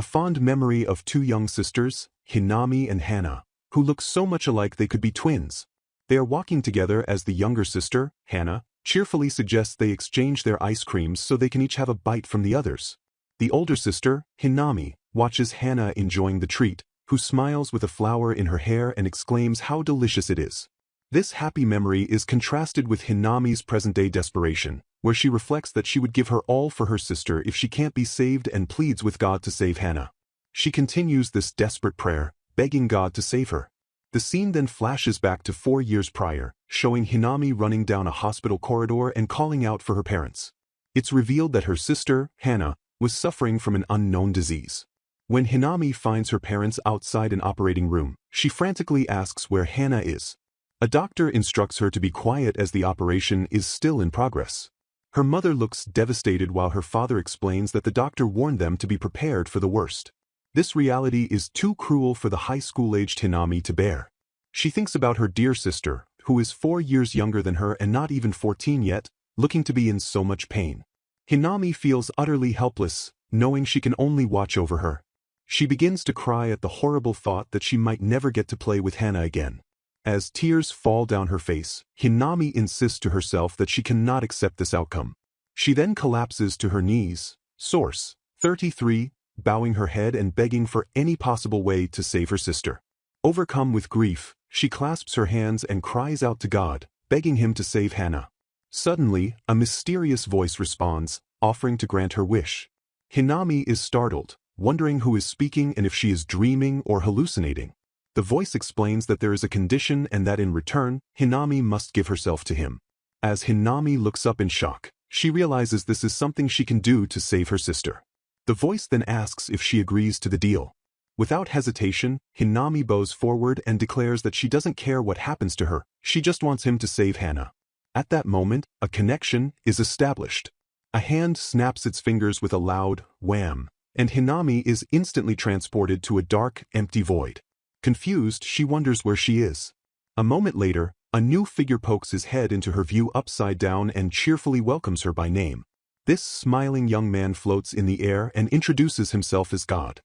fond memory of two young sisters, Hinami and Hana, who look so much alike they could be twins. They are walking together as the younger sister, Hana, cheerfully suggests they exchange their ice creams so they can each have a bite from the others. The older sister, Hinami, watches Hana enjoying the treat, who smiles with a flower in her hair and exclaims how delicious it is. This happy memory is contrasted with Hinami's present-day desperation, where she reflects that she would give her all for her sister if she can't be saved and pleads with God to save Hana. She continues this desperate prayer, begging God to save her. The scene then flashes back to 4 years prior, showing Hinami running down a hospital corridor and calling out for her parents. It's revealed that her sister, Hana, was suffering from an unknown disease. When Hinami finds her parents outside an operating room, she frantically asks where Hana is. A doctor instructs her to be quiet as the operation is still in progress. Her mother looks devastated while her father explains that the doctor warned them to be prepared for the worst. This reality is too cruel for the high school-aged Hinami to bear. She thinks about her dear sister, who is 4 years younger than her and not even 14 yet, looking to be in so much pain. Hinami feels utterly helpless, knowing she can only watch over her. She begins to cry at the horrible thought that she might never get to play with Hana again. As tears fall down her face, Hinami insists to herself that she cannot accept this outcome. She then collapses to her knees, Source 33, bowing her head and begging for any possible way to save her sister. Overcome with grief, she clasps her hands and cries out to God, begging him to save Hana. Suddenly, a mysterious voice responds, offering to grant her wish. Hinami is startled, wondering who is speaking and if she is dreaming or hallucinating. The voice explains that there is a condition and that in return, Hinami must give herself to him. As Hinami looks up in shock, she realizes this is something she can do to save her sister. The voice then asks if she agrees to the deal. Without hesitation, Hinami bows forward and declares that she doesn't care what happens to her, she just wants him to save Hana. At that moment, a connection is established. A hand snaps its fingers with a loud wham, and Hinami is instantly transported to a dark, empty void. Confused, she wonders where she is. A moment later, a new figure pokes his head into her view upside down and cheerfully welcomes her by name. This smiling young man floats in the air and introduces himself as God.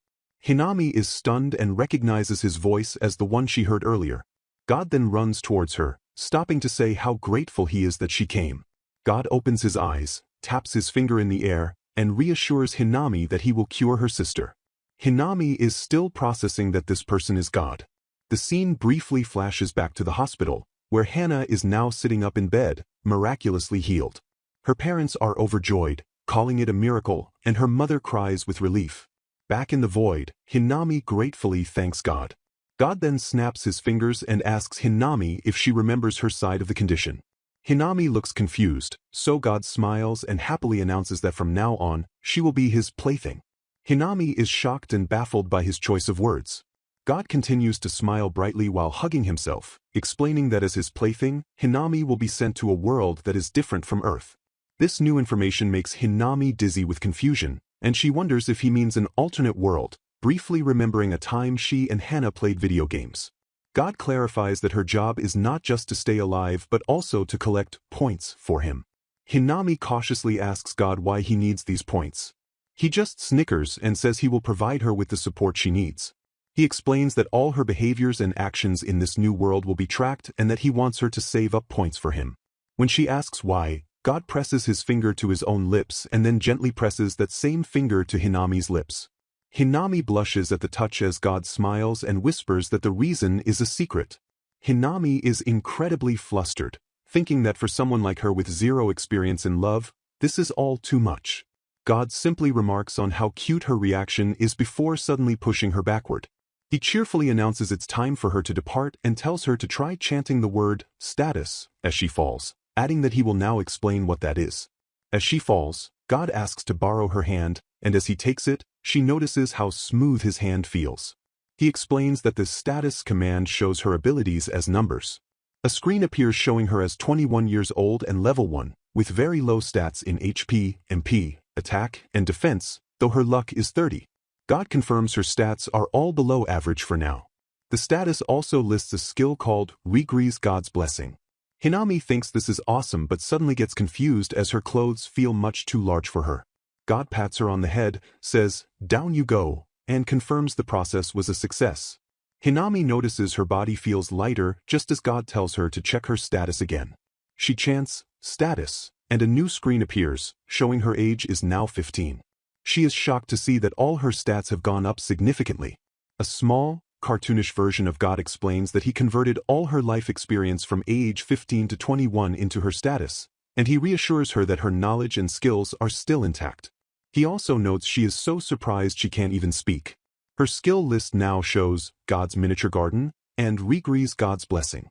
Hinami is stunned and recognizes his voice as the one she heard earlier. God then runs towards her, stopping to say how grateful he is that she came. God opens his eyes, taps his finger in the air, and reassures Hinami that he will cure her sister. Hinami is still processing that this person is God. The scene briefly flashes back to the hospital, where Hana is now sitting up in bed, miraculously healed. Her parents are overjoyed, calling it a miracle, and her mother cries with relief. Back in the void, Hinami gratefully thanks God. God then snaps his fingers and asks Hinami if she remembers her side of the condition. Hinami looks confused, so God smiles and happily announces that from now on, she will be his plaything. Hinami is shocked and baffled by his choice of words. God continues to smile brightly while hugging himself, explaining that as his plaything, Hinami will be sent to a world that is different from Earth. This new information makes Hinami dizzy with confusion, and she wonders if he means an alternate world, briefly remembering a time she and Hana played video games. God clarifies that her job is not just to stay alive but also to collect points for him. Hinami cautiously asks God why he needs these points. He just snickers and says he will provide her with the support she needs. He explains that all her behaviors and actions in this new world will be tracked and that he wants her to save up points for him. When she asks why, God presses his finger to his own lips and then gently presses that same finger to Hinami's lips. Hinami blushes at the touch as God smiles and whispers that the reason is a secret. Hinami is incredibly flustered, thinking that for someone like her with zero experience in love, this is all too much. God simply remarks on how cute her reaction is before suddenly pushing her backward. He cheerfully announces it's time for her to depart and tells her to try chanting the word status as she falls, adding that he will now explain what that is. As she falls, God asks to borrow her hand, and as he takes it, she notices how smooth his hand feels. He explains that the status command shows her abilities as numbers. A screen appears showing her as 21 years old and level 1, with very low stats in HP, MP, attack, and defense, though her luck is 30. God confirms her stats are all below average for now. The status also lists a skill called Regrease God's Blessing. Hinami thinks this is awesome but suddenly gets confused as her clothes feel much too large for her. God pats her on the head, says, "Down you go," and confirms the process was a success. Hinami notices her body feels lighter just as God tells her to check her status again. She chants, "Status," and a new screen appears, showing her age is now 15. She is shocked to see that all her stats have gone up significantly. A small, cartoonish version of God explains that he converted all her life experience from age 15 to 21 into her status, and he reassures her that her knowledge and skills are still intact. He also notes she is so surprised she can't even speak. Her skill list now shows God's miniature garden and Rigri's God's blessing.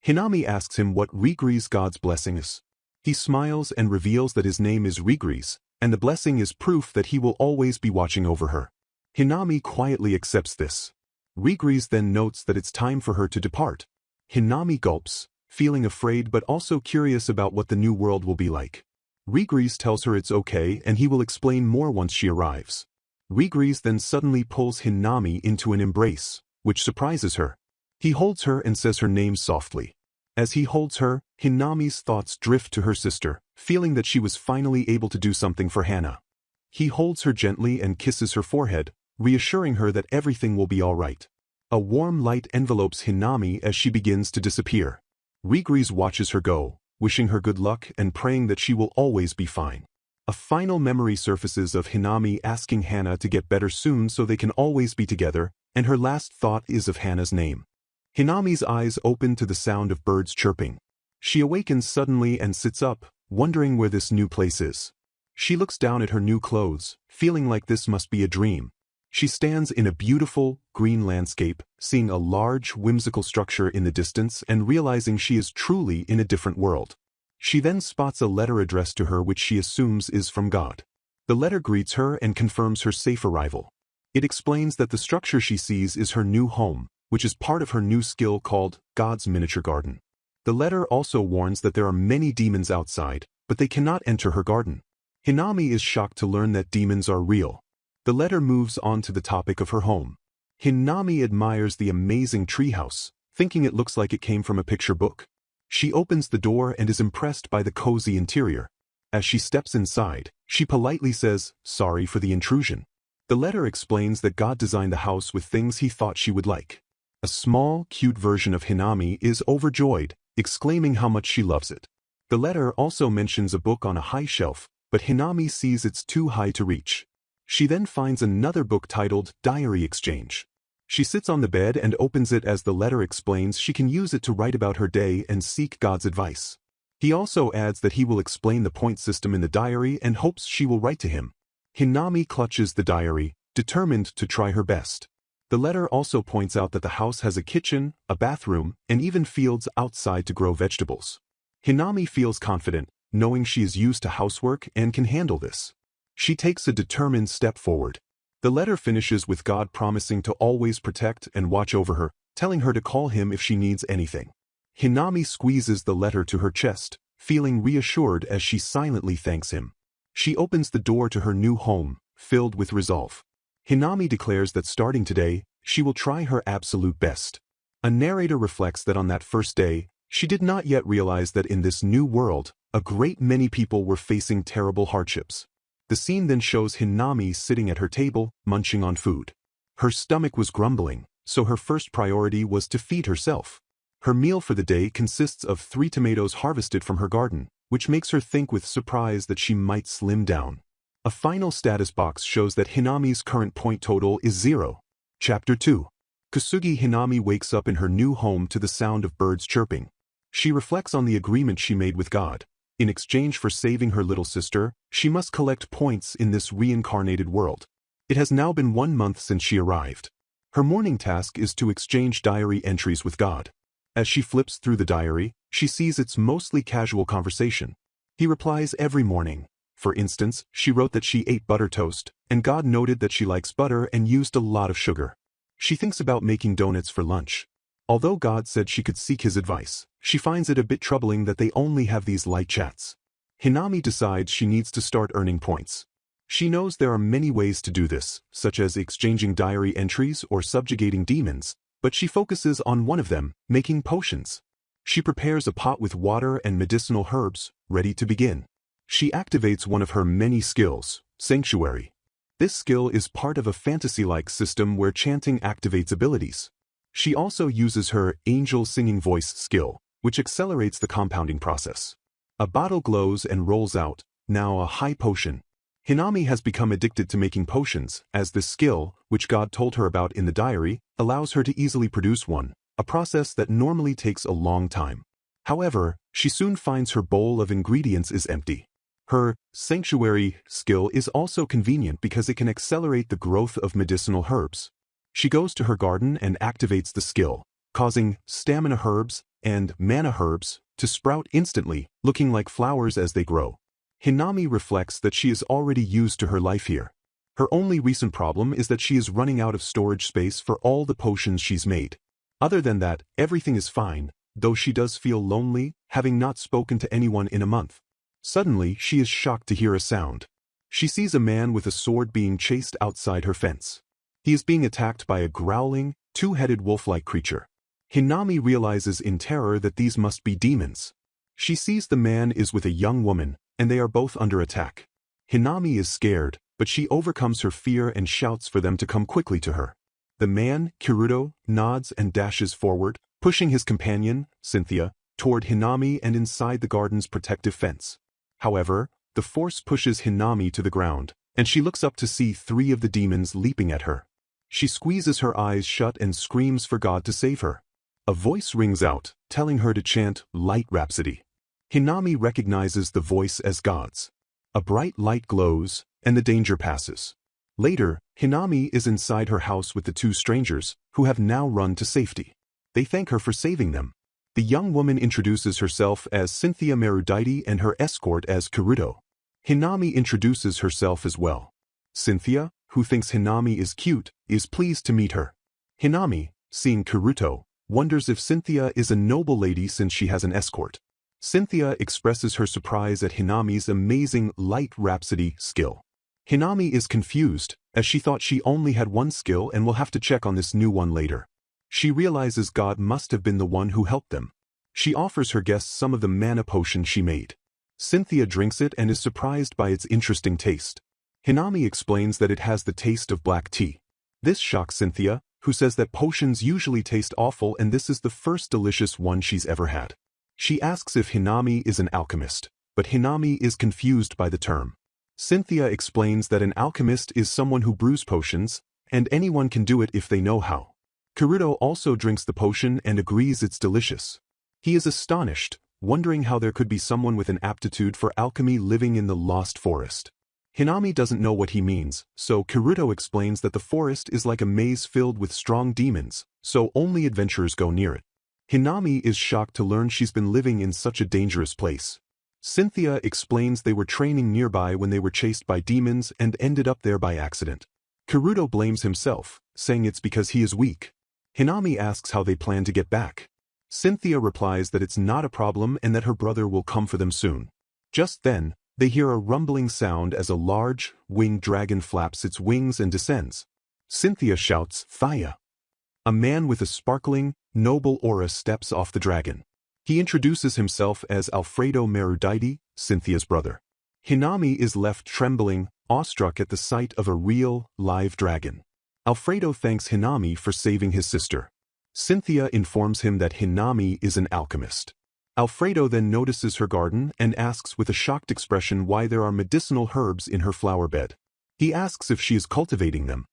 Hinami asks him what Rigri's God's blessing is. He smiles and reveals that his name is Rigri's, and the blessing is proof that he will always be watching over her. Hinami quietly accepts this. Rigri's then notes that it's time for her to depart. Hinami gulps, feeling afraid but also curious about what the new world will be like. Rigri's tells her it's okay and he will explain more once she arrives. Rigri's then suddenly pulls Hinami into an embrace, which surprises her. He holds her and says her name softly. As he holds her, Hinami's thoughts drift to her sister, feeling that she was finally able to do something for Hana. He holds her gently and kisses her forehead, reassuring her that everything will be all right. A warm light envelopes Hinami as she begins to disappear. Rigri's watches her go, wishing her good luck and praying that she will always be fine. A final memory surfaces of Hinami asking Hana to get better soon so they can always be together, and her last thought is of Hana's name. Hinami's eyes open to the sound of birds chirping. She awakens suddenly and sits up, wondering where this new place is. She looks down at her new clothes, feeling like this must be a dream. She stands in a beautiful, green landscape, seeing a large, whimsical structure in the distance and realizing she is truly in a different world. She then spots a letter addressed to her which she assumes is from God. The letter greets her and confirms her safe arrival. It explains that the structure she sees is her new home, which is part of her new skill called God's miniature garden. The letter also warns that there are many demons outside, but they cannot enter her garden. Hinami is shocked to learn that demons are real. The letter moves on to the topic of her home. Hinami admires the amazing treehouse, thinking it looks like it came from a picture book. She opens the door and is impressed by the cozy interior. As she steps inside, she politely says, "Sorry for the intrusion." The letter explains that God designed the house with things he thought she would like. A small, cute version of Hinami is overjoyed, exclaiming how much she loves it. The letter also mentions a book on a high shelf, but Hinami sees it's too high to reach. She then finds another book titled Diary Exchange. She sits on the bed and opens it as the letter explains she can use it to write about her day and seek God's advice. He also adds that he will explain the point system in the diary and hopes she will write to him. Hinami clutches the diary, determined to try her best. The letter also points out that the house has a kitchen, a bathroom, and even fields outside to grow vegetables. Hinami feels confident, knowing she is used to housework and can handle this. She takes a determined step forward. The letter finishes with God promising to always protect and watch over her, telling her to call him if she needs anything. Hinami squeezes the letter to her chest, feeling reassured as she silently thanks him. She opens the door to her new home, filled with resolve. Hinami declares that starting today, she will try her absolute best. A narrator reflects that on that first day, she did not yet realize that in this new world, a great many people were facing terrible hardships. The scene then shows Hinami sitting at her table, munching on food. Her stomach was grumbling, so her first priority was to feed herself. Her meal for the day consists of 3 tomatoes harvested from her garden, which makes her think with surprise that she might slim down. A final status box shows that Hinami's current point total is 0. Chapter 2. Kusugi. Hinami wakes up in her new home to the sound of birds chirping. She reflects on the agreement she made with God. In exchange for saving her little sister, she must collect points in this reincarnated world. It has now been 1 month since she arrived. Her morning task is to exchange diary entries with God. As she flips through the diary, she sees it's mostly casual conversation. He replies every morning. For instance, she wrote that she ate butter toast, and God noted that she likes butter and used a lot of sugar. She thinks about making donuts for lunch. Although God said she could seek his advice, she finds it a bit troubling that they only have these light chats. Hinami decides she needs to start earning points. She knows there are many ways to do this, such as exchanging diary entries or subjugating demons, but she focuses on one of them, making potions. She prepares a pot with water and medicinal herbs, ready to begin. She activates one of her many skills, Sanctuary. This skill is part of a fantasy-like system where chanting activates abilities. She also uses her angel singing voice skill, which accelerates the compounding process. A bottle glows and rolls out, now a high potion. Hinami has become addicted to making potions, as this skill, which God told her about in the diary, allows her to easily produce one, a process that normally takes a long time. However, she soon finds her bowl of ingredients is empty. Her sanctuary skill is also convenient because it can accelerate the growth of medicinal herbs. She goes to her garden and activates the skill, causing stamina herbs and mana herbs to sprout instantly, looking like flowers as they grow. Hinami reflects that she is already used to her life here. Her only recent problem is that she is running out of storage space for all the potions she's made. Other than that, everything is fine, though she does feel lonely, having not spoken to anyone in a month. Suddenly, she is shocked to hear a sound. She sees a man with a sword being chased outside her fence. He is being attacked by a growling, two-headed wolf-like creature. Hinami realizes in terror that these must be demons. She sees the man is with a young woman, and they are both under attack. Hinami is scared, but she overcomes her fear and shouts for them to come quickly to her. The man, Kiruto, nods and dashes forward, pushing his companion, Cynthia, toward Hinami and inside the garden's protective fence. However, the force pushes Hinami to the ground, and she looks up to see 3 of the demons leaping at her. She squeezes her eyes shut and screams for God to save her. A voice rings out, telling her to chant Light Rhapsody. Hinami recognizes the voice as God's. A bright light glows, and the danger passes. Later, Hinami is inside her house with the 2 strangers, who have now run to safety. They thank her for saving them. The young woman introduces herself as Cynthia Merudite and her escort as Kiruto. Hinami introduces herself as well. Cynthia, who thinks Hinami is cute, is pleased to meet her. Hinami, seeing Kiruto, wonders if Cynthia is a noble lady since she has an escort. Cynthia expresses her surprise at Hinami's amazing Light Rhapsody skill. Hinami is confused, as she thought she only had one skill and will have to check on this new one later. She realizes God must have been the one who helped them. She offers her guests some of the mana potion she made. Cynthia drinks it and is surprised by its interesting taste. Hinami explains that it has the taste of black tea. This shocks Cynthia, who says that potions usually taste awful and this is the first delicious one she's ever had. She asks if Hinami is an alchemist, but Hinami is confused by the term. Cynthia explains that an alchemist is someone who brews potions, and anyone can do it if they know how. Kiruto also drinks the potion and agrees it's delicious. He is astonished, wondering how there could be someone with an aptitude for alchemy living in the lost forest. Hinami doesn't know what he means, so Kiruto explains that the forest is like a maze filled with strong demons, so only adventurers go near it. Hinami is shocked to learn she's been living in such a dangerous place. Cynthia explains they were training nearby when they were chased by demons and ended up there by accident. Kiruto blames himself, saying it's because he is weak. Hinami asks how they plan to get back. Cynthia replies that it's not a problem and that her brother will come for them soon. Just then, they hear a rumbling sound as a large, winged dragon flaps its wings and descends. Cynthia shouts, "Thaya!" A man with a sparkling, noble aura steps off the dragon. He introduces himself as Alfredo Merudite, Cynthia's brother. Hinami is left trembling, awestruck at the sight of a real, live dragon. Alfredo thanks Hinami for saving his sister. Cynthia informs him that Hinami is an alchemist. Alfredo then notices her garden and asks with a shocked expression why there are medicinal herbs in her flower bed. He asks if she is cultivating them.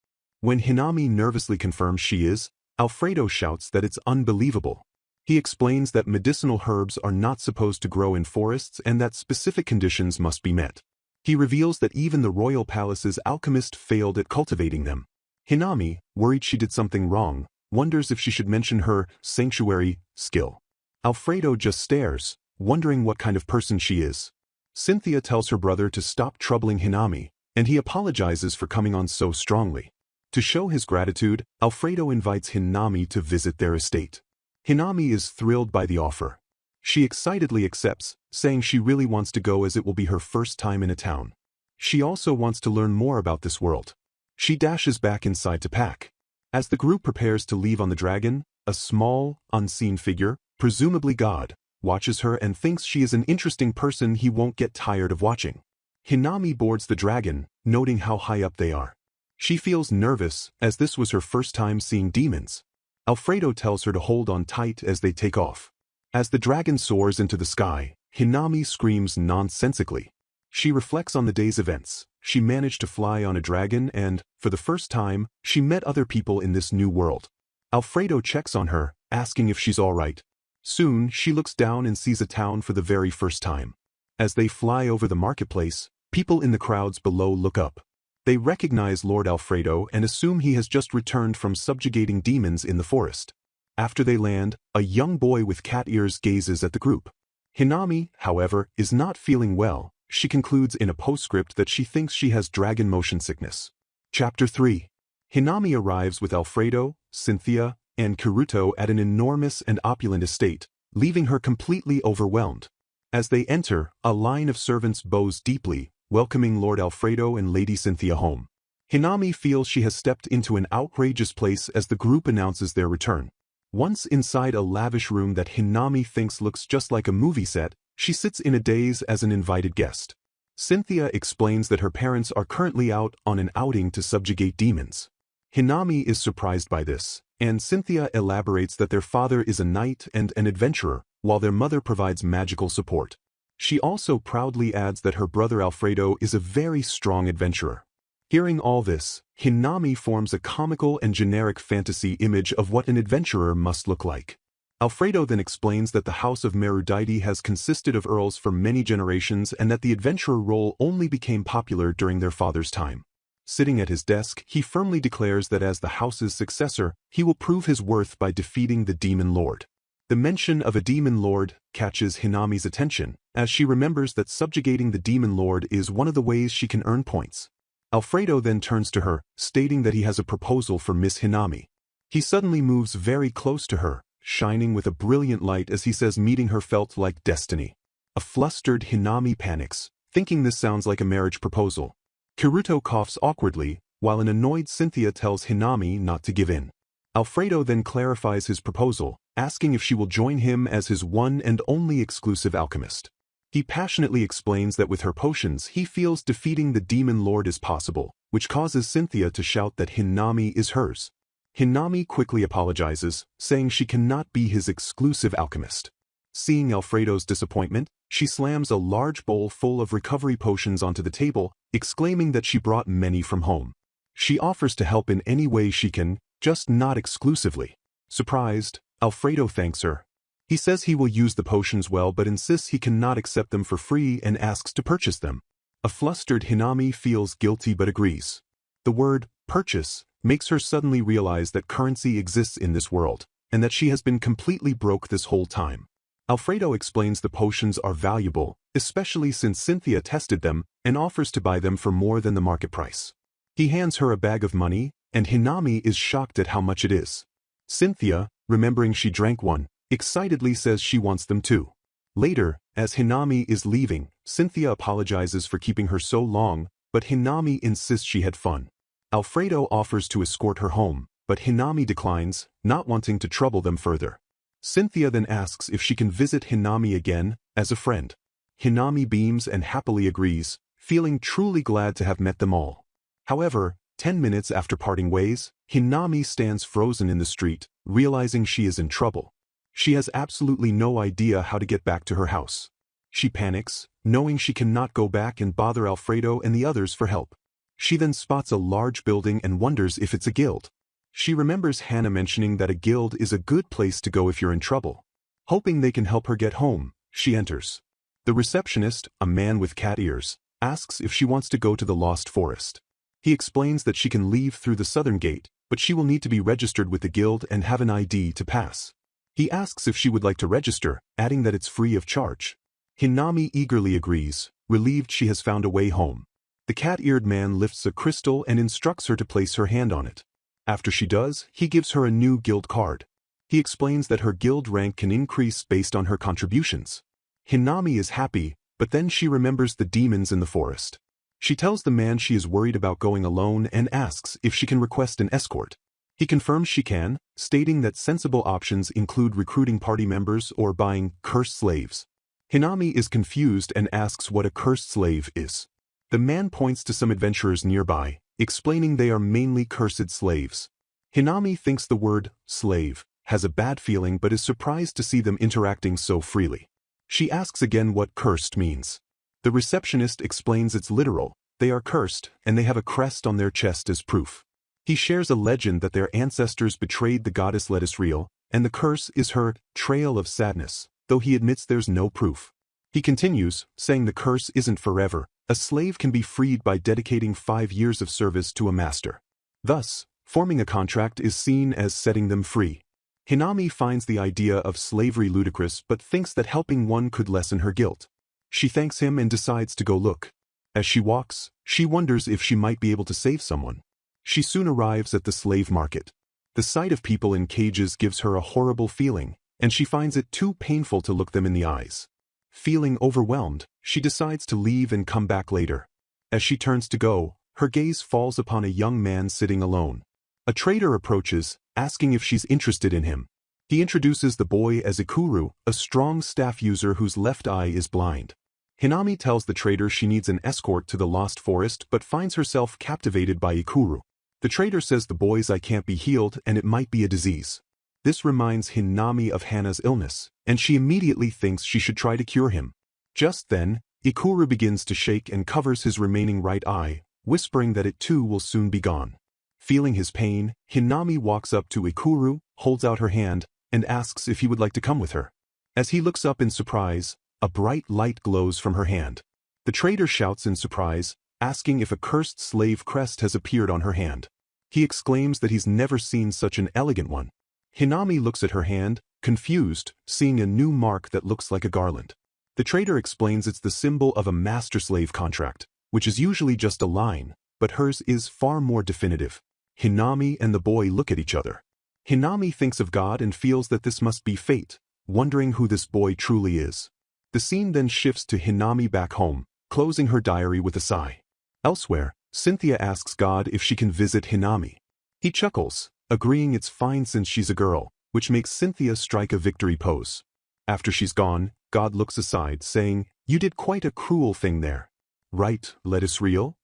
When Hinami nervously confirms she is, Alfredo shouts that it's unbelievable. He explains that medicinal herbs are not supposed to grow in forests and that specific conditions must be met. He reveals that even the royal palace's alchemist failed at cultivating them. Hinami, worried she did something wrong, wonders if she should mention her sanctuary skill. Alfredo just stares, wondering what kind of person she is. Cynthia tells her brother to stop troubling Hinami, and he apologizes for coming on so strongly. To show his gratitude, Alfredo invites Hinami to visit their estate. Hinami is thrilled by the offer. She excitedly accepts, saying she really wants to go as it will be her first time in a town. She also wants to learn more about this world. She dashes back inside to pack. As the group prepares to leave on the dragon, a small, unseen figure, presumably God, watches her and thinks she is an interesting person he won't get tired of watching. Hinami boards the dragon, noting how high up they are. She feels nervous, as this was her first time seeing demons. Alfredo tells her to hold on tight as they take off. As the dragon soars into the sky, Hinami screams nonsensically. She reflects on the day's events. She managed to fly on a dragon and, for the first time, she met other people in this new world. Alfredo checks on her, asking if she's all right. Soon, she looks down and sees a town for the very first time. As they fly over the marketplace, people in the crowds below look up. They recognize Lord Alfredo and assume he has just returned from subjugating demons in the forest. After they land, a young boy with cat ears gazes at the group. Hinami, however, is not feeling well. She concludes in a postscript that she thinks she has dragon motion sickness. Chapter 3. Hinami arrives with Alfredo, Cynthia, and Kiruto at an enormous and opulent estate, leaving her completely overwhelmed. As they enter, a line of servants bows deeply, welcoming Lord Alfredo and Lady Cynthia home. Hinami feels she has stepped into an outrageous place as the group announces their return. Once inside a lavish room that Hinami thinks looks just like a movie set, she sits in a daze as an invited guest. Cynthia explains that her parents are currently out on an outing to subjugate demons. Hinami is surprised by this, and Cynthia elaborates that their father is a knight and an adventurer, while their mother provides magical support. She also proudly adds that her brother Alfredo is a very strong adventurer. Hearing all this, Hinami forms a comical and generic fantasy image of what an adventurer must look like. Alfredo then explains that the House of Merudite has consisted of earls for many generations and that the adventurer role only became popular during their father's time. Sitting at his desk, he firmly declares that as the house's successor, he will prove his worth by defeating the demon lord. The mention of a demon lord catches Hinami's attention, as she remembers that subjugating the demon lord is one of the ways she can earn points. Alfredo then turns to her, stating that he has a proposal for Miss Hinami. He suddenly moves very close to her, shining with a brilliant light as he says meeting her felt like destiny. A flustered Hinami panics, thinking this sounds like a marriage proposal. Kiruto coughs awkwardly, while an annoyed Cynthia tells Hinami not to give in. Alfredo then clarifies his proposal, asking if she will join him as his one and only exclusive alchemist. He passionately explains that with her potions he feels defeating the demon lord is possible, which causes Cynthia to shout that Hinami is hers. Hinami quickly apologizes, saying she cannot be his exclusive alchemist. Seeing Alfredo's disappointment, she slams a large bowl full of recovery potions onto the table, exclaiming that she brought many from home. She offers to help in any way she can, just not exclusively. Surprised, Alfredo thanks her. He says he will use the potions well but insists he cannot accept them for free and asks to purchase them. A flustered Hinami feels guilty but agrees. The word, purchase, makes her suddenly realize that currency exists in this world, and that she has been completely broke this whole time. Alfredo explains the potions are valuable, especially since Cynthia tested them, and offers to buy them for more than the market price. He hands her a bag of money, and Hinami is shocked at how much it is. Cynthia, remembering she drank one, excitedly says she wants them too. Later, as Hinami is leaving, Cynthia apologizes for keeping her so long, but Hinami insists she had fun. Alfredo offers to escort her home, but Hinami declines, not wanting to trouble them further. Cynthia then asks if she can visit Hinami again, as a friend. Hinami beams and happily agrees, feeling truly glad to have met them all. However, 10 minutes after parting ways, Hinami stands frozen in the street, realizing she is in trouble. She has absolutely no idea how to get back to her house. She panics, knowing she cannot go back and bother Alfredo and the others for help. She then spots a large building and wonders if it's a guild. She remembers Hannah mentioning that a guild is a good place to go if you're in trouble. Hoping they can help her get home, she enters. The receptionist, a man with cat ears, asks if she wants to go to the Lost Forest. He explains that she can leave through the southern gate, but she will need to be registered with the guild and have an ID to pass. He asks if she would like to register, adding that it's free of charge. Hinami eagerly agrees, relieved she has found a way home. The cat-eared man lifts a crystal and instructs her to place her hand on it. After she does, he gives her a new guild card. He explains that her guild rank can increase based on her contributions. Hinami is happy, but then she remembers the demons in the forest. She tells the man she is worried about going alone and asks if she can request an escort. He confirms she can, stating that sensible options include recruiting party members or buying cursed slaves. Hinami is confused and asks what a cursed slave is. The man points to some adventurers nearby, explaining they are mainly cursed slaves. Hinami thinks the word slave has a bad feeling but is surprised to see them interacting so freely. She asks again what cursed means. The receptionist explains it's literal. They are cursed, and they have a crest on their chest as proof. He shares a legend that their ancestors betrayed the goddess Lettuce Real, and the curse is her trail of sadness, though he admits there's no proof. He continues, saying the curse isn't forever. A slave can be freed by dedicating 5 years of service to a master. Thus, forming a contract is seen as setting them free. Hinami finds the idea of slavery ludicrous but thinks that helping one could lessen her guilt. She thanks him and decides to go look. As she walks, she wonders if she might be able to save someone. She soon arrives at the slave market. The sight of people in cages gives her a horrible feeling, and she finds it too painful to look them in the eyes. Feeling overwhelmed, she decides to leave and come back later. As she turns to go, her gaze falls upon a young man sitting alone. A trader approaches, asking if she's interested in him. He introduces the boy as Ikuru, a strong staff user whose left eye is blind. Hinami tells the trader she needs an escort to the Lost Forest but finds herself captivated by Ikuru. The trader says the boy's eye can't be healed and it might be a disease. This reminds Hinami of Hana's illness, and she immediately thinks she should try to cure him. Just then, Ikuru begins to shake and covers his remaining right eye, whispering that it too will soon be gone. Feeling his pain, Hinami walks up to Ikuru, holds out her hand, and asks if he would like to come with her. As he looks up in surprise, a bright light glows from her hand. The trader shouts in surprise, asking if a cursed slave crest has appeared on her hand. He exclaims that he's never seen such an elegant one. Hinami looks at her hand, confused, seeing a new mark that looks like a garland. The trader explains it's the symbol of a master-slave contract, which is usually just a line, but hers is far more definitive. Hinami and the boy look at each other. Hinami thinks of God and feels that this must be fate, wondering who this boy truly is. The scene then shifts to Hinami back home, closing her diary with a sigh. Elsewhere, Cynthia asks God if she can visit Hinami. He chuckles, agreeing it's fine since she's a girl, which makes Cynthia strike a victory pose. After she's gone, God looks aside, saying, "You did quite a cruel thing there. Right, Lettuce Real?"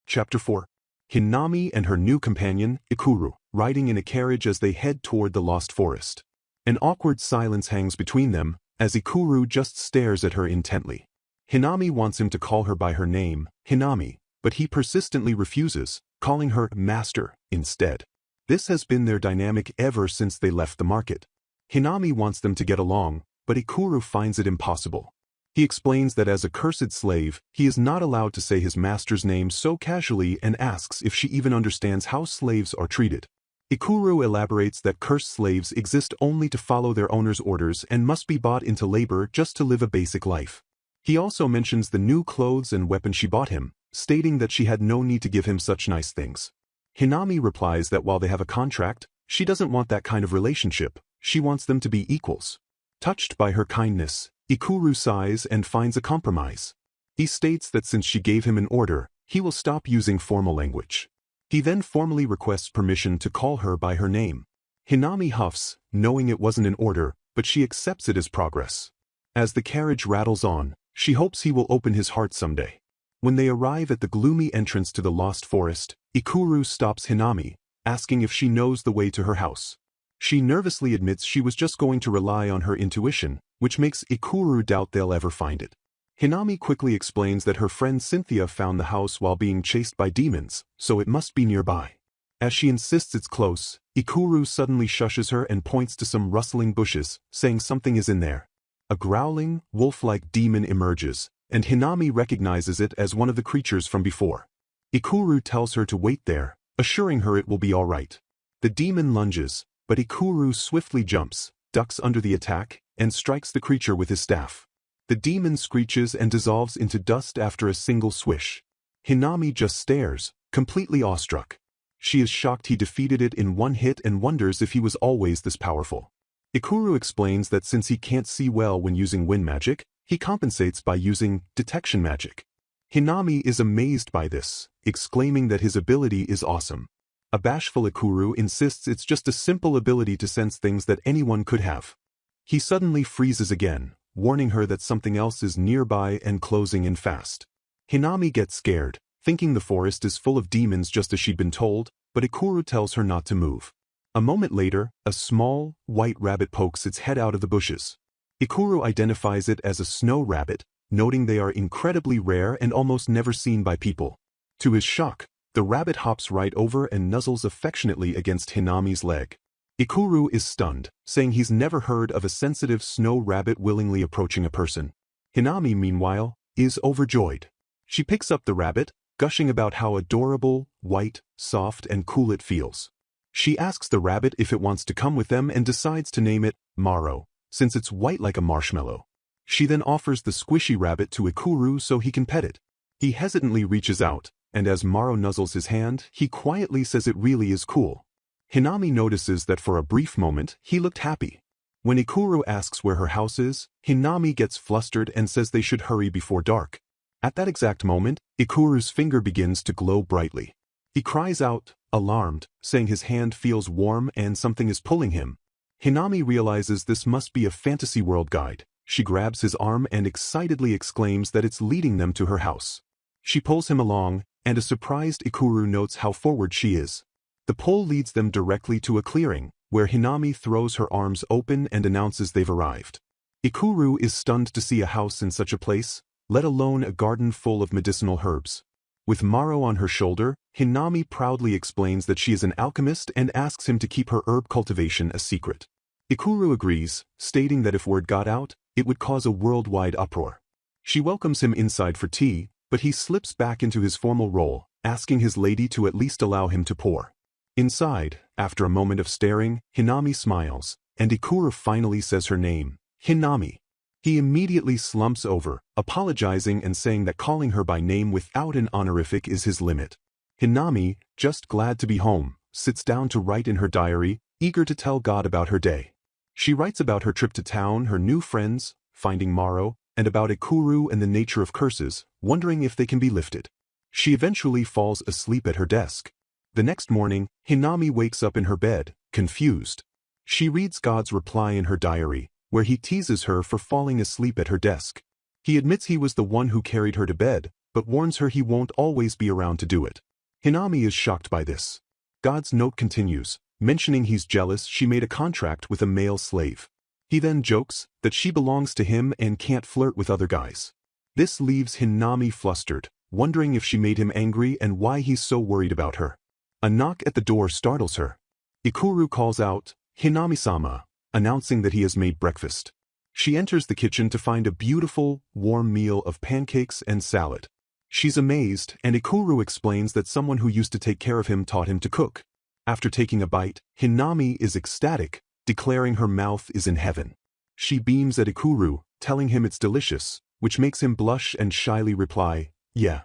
Chapter 4. Hinami and her new companion, Ikuru, riding in a carriage as they head toward the Lost Forest. An awkward silence hangs between them, as Ikuru just stares at her intently. Hinami wants him to call her by her name, Hinami, but he persistently refuses, calling her Master instead. This has been their dynamic ever since they left the market. Hinami wants them to get along, but Ikuru finds it impossible. He explains that as a cursed slave, he is not allowed to say his master's name so casually and asks if she even understands how slaves are treated. Ikuru elaborates that cursed slaves exist only to follow their owner's orders and must be bought into labor just to live a basic life. He also mentions the new clothes and weapons she bought him, stating that she had no need to give him such nice things. Hinami replies that while they have a contract, she doesn't want that kind of relationship, she wants them to be equals. Touched by her kindness, Ikuru sighs and finds a compromise. He states that since she gave him an order, he will stop using formal language. He then formally requests permission to call her by her name. Hinami huffs, knowing it wasn't an order, but she accepts it as progress. As the carriage rattles on, she hopes he will open his heart someday. When they arrive at the gloomy entrance to the Lost Forest, Ikuru stops Hinami, asking if she knows the way to her house. She nervously admits she was just going to rely on her intuition, which makes Ikuru doubt they'll ever find it. Hinami quickly explains that her friend Cynthia found the house while being chased by demons, so it must be nearby. As she insists it's close, Ikuru suddenly shushes her and points to some rustling bushes, saying something is in there. A growling, wolf-like demon emerges, and Hinami recognizes it as one of the creatures from before. Ikuru tells her to wait there, assuring her it will be all right. The demon lunges, but Ikuru swiftly jumps, ducks under the attack, and strikes the creature with his staff. The demon screeches and dissolves into dust after a single swish. Hinami just stares, completely awestruck. She is shocked he defeated it in one hit and wonders if he was always this powerful. Ikuru explains that since he can't see well when using wind magic, he compensates by using detection magic. Hinami is amazed by this, exclaiming that his ability is awesome. A bashful Ikuru insists it's just a simple ability to sense things that anyone could have. He suddenly freezes again, warning her that something else is nearby and closing in fast. Hinami gets scared, thinking the forest is full of demons just as she'd been told, but Ikuru tells her not to move. A moment later, a small, white rabbit pokes its head out of the bushes. Ikuru identifies it as a snow rabbit, noting they are incredibly rare and almost never seen by people. To his shock, the rabbit hops right over and nuzzles affectionately against Hinami's leg. Ikuru is stunned, saying he's never heard of a sensitive snow rabbit willingly approaching a person. Hinami, meanwhile, is overjoyed. She picks up the rabbit, gushing about how adorable, white, soft, and cool it feels. She asks the rabbit if it wants to come with them and decides to name it Maro, since it's white like a marshmallow. She then offers the squishy rabbit to Ikuru so he can pet it. He hesitantly reaches out, and as Maro nuzzles his hand, he quietly says it really is cool. Hinami notices that for a brief moment, he looked happy. When Ikuru asks where her house is, Hinami gets flustered and says they should hurry before dark. At that exact moment, Ikuru's finger begins to glow brightly. He cries out, alarmed, saying his hand feels warm and something is pulling him. Hinami realizes this must be a fantasy world guide. She grabs his arm and excitedly exclaims that it's leading them to her house. She pulls him along, and a surprised Ikuru notes how forward she is. The pull leads them directly to a clearing, where Hinami throws her arms open and announces they've arrived. Ikuru is stunned to see a house in such a place, let alone a garden full of medicinal herbs. With Maro on her shoulder, Hinami proudly explains that she is an alchemist and asks him to keep her herb cultivation a secret. Ikuru agrees, stating that if word got out, it would cause a worldwide uproar. She welcomes him inside for tea, but he slips back into his formal role, asking his lady to at least allow him to pour. Inside, after a moment of staring, Hinami smiles, and Ikuru finally says her name, Hinami. He immediately slumps over, apologizing and saying that calling her by name without an honorific is his limit. Hinami, just glad to be home, sits down to write in her diary, eager to tell God about her day. She writes about her trip to town, her new friends, finding Maro, and about Ikuru and the nature of curses, wondering if they can be lifted. She eventually falls asleep at her desk. The next morning, Hinami wakes up in her bed, confused. She reads God's reply in her diary, where he teases her for falling asleep at her desk. He admits he was the one who carried her to bed, but warns her he won't always be around to do it. Hinami is shocked by this. God's note continues, mentioning he's jealous she made a contract with a male slave. He then jokes that she belongs to him and can't flirt with other guys. This leaves Hinami flustered, wondering if she made him angry and why he's so worried about her. A knock at the door startles her. Ikuru calls out, Hinami-sama, announcing that he has made breakfast. She enters the kitchen to find a beautiful, warm meal of pancakes and salad. She's amazed, and Ikuru explains that someone who used to take care of him taught him to cook. After taking a bite, Hinami is ecstatic, declaring her mouth is in heaven. She beams at Ikuru, telling him it's delicious, which makes him blush and shyly reply, yeah.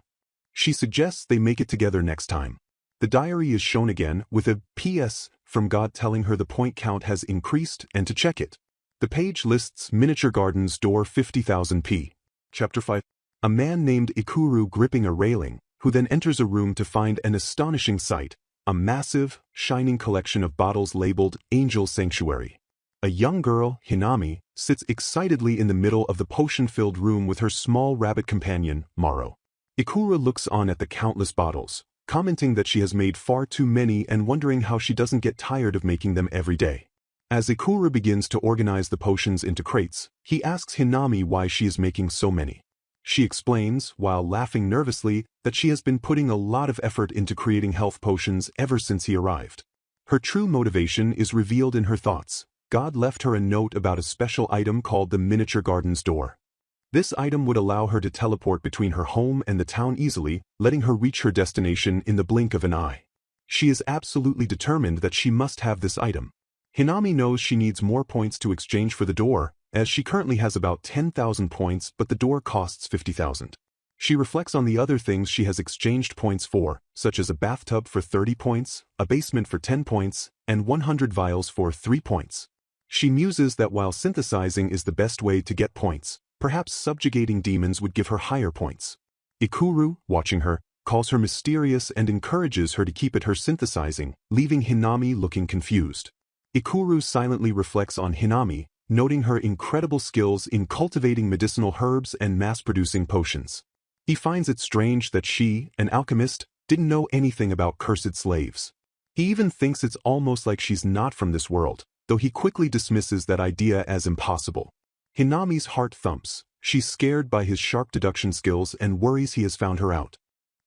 She suggests they make it together next time. The diary is shown again, with a P.S. from God telling her the point count has increased and to check it. The page lists miniature gardens door 50,000 p. Chapter 5. A man named Ikuru gripping a railing, who then enters a room to find an astonishing sight, a massive, shining collection of bottles labeled Angel Sanctuary. A young girl, Hinami, sits excitedly in the middle of the potion-filled room with her small rabbit companion, Maro. Ikuru looks on at the countless bottles, commenting that she has made far too many and wondering how she doesn't get tired of making them every day. As Ikuru begins to organize the potions into crates, he asks Hinami why she is making so many. She explains, while laughing nervously, that she has been putting a lot of effort into creating health potions ever since he arrived. Her true motivation is revealed in her thoughts. God left her a note about a special item called the Miniature Gardens Door. This item would allow her to teleport between her home and the town easily, letting her reach her destination in the blink of an eye. She is absolutely determined that she must have this item. Hinami knows she needs more points to exchange for the door, as she currently has about 10,000 points, but the door costs 50,000. She reflects on the other things she has exchanged points for, such as a bathtub for 30 points, a basement for 10 points, and 100 vials for 3 points. She muses that while synthesizing is the best way to get points, perhaps subjugating demons would give her higher points. Ikuru, watching her, calls her mysterious and encourages her to keep at her synthesizing, leaving Hinami looking confused. Ikuru silently reflects on Hinami, noting her incredible skills in cultivating medicinal herbs and mass-producing potions. He finds it strange that she, an alchemist, didn't know anything about cursed slaves. He even thinks it's almost like she's not from this world, though he quickly dismisses that idea as impossible. Hinami's heart thumps. She's scared by his sharp deduction skills and worries he has found her out.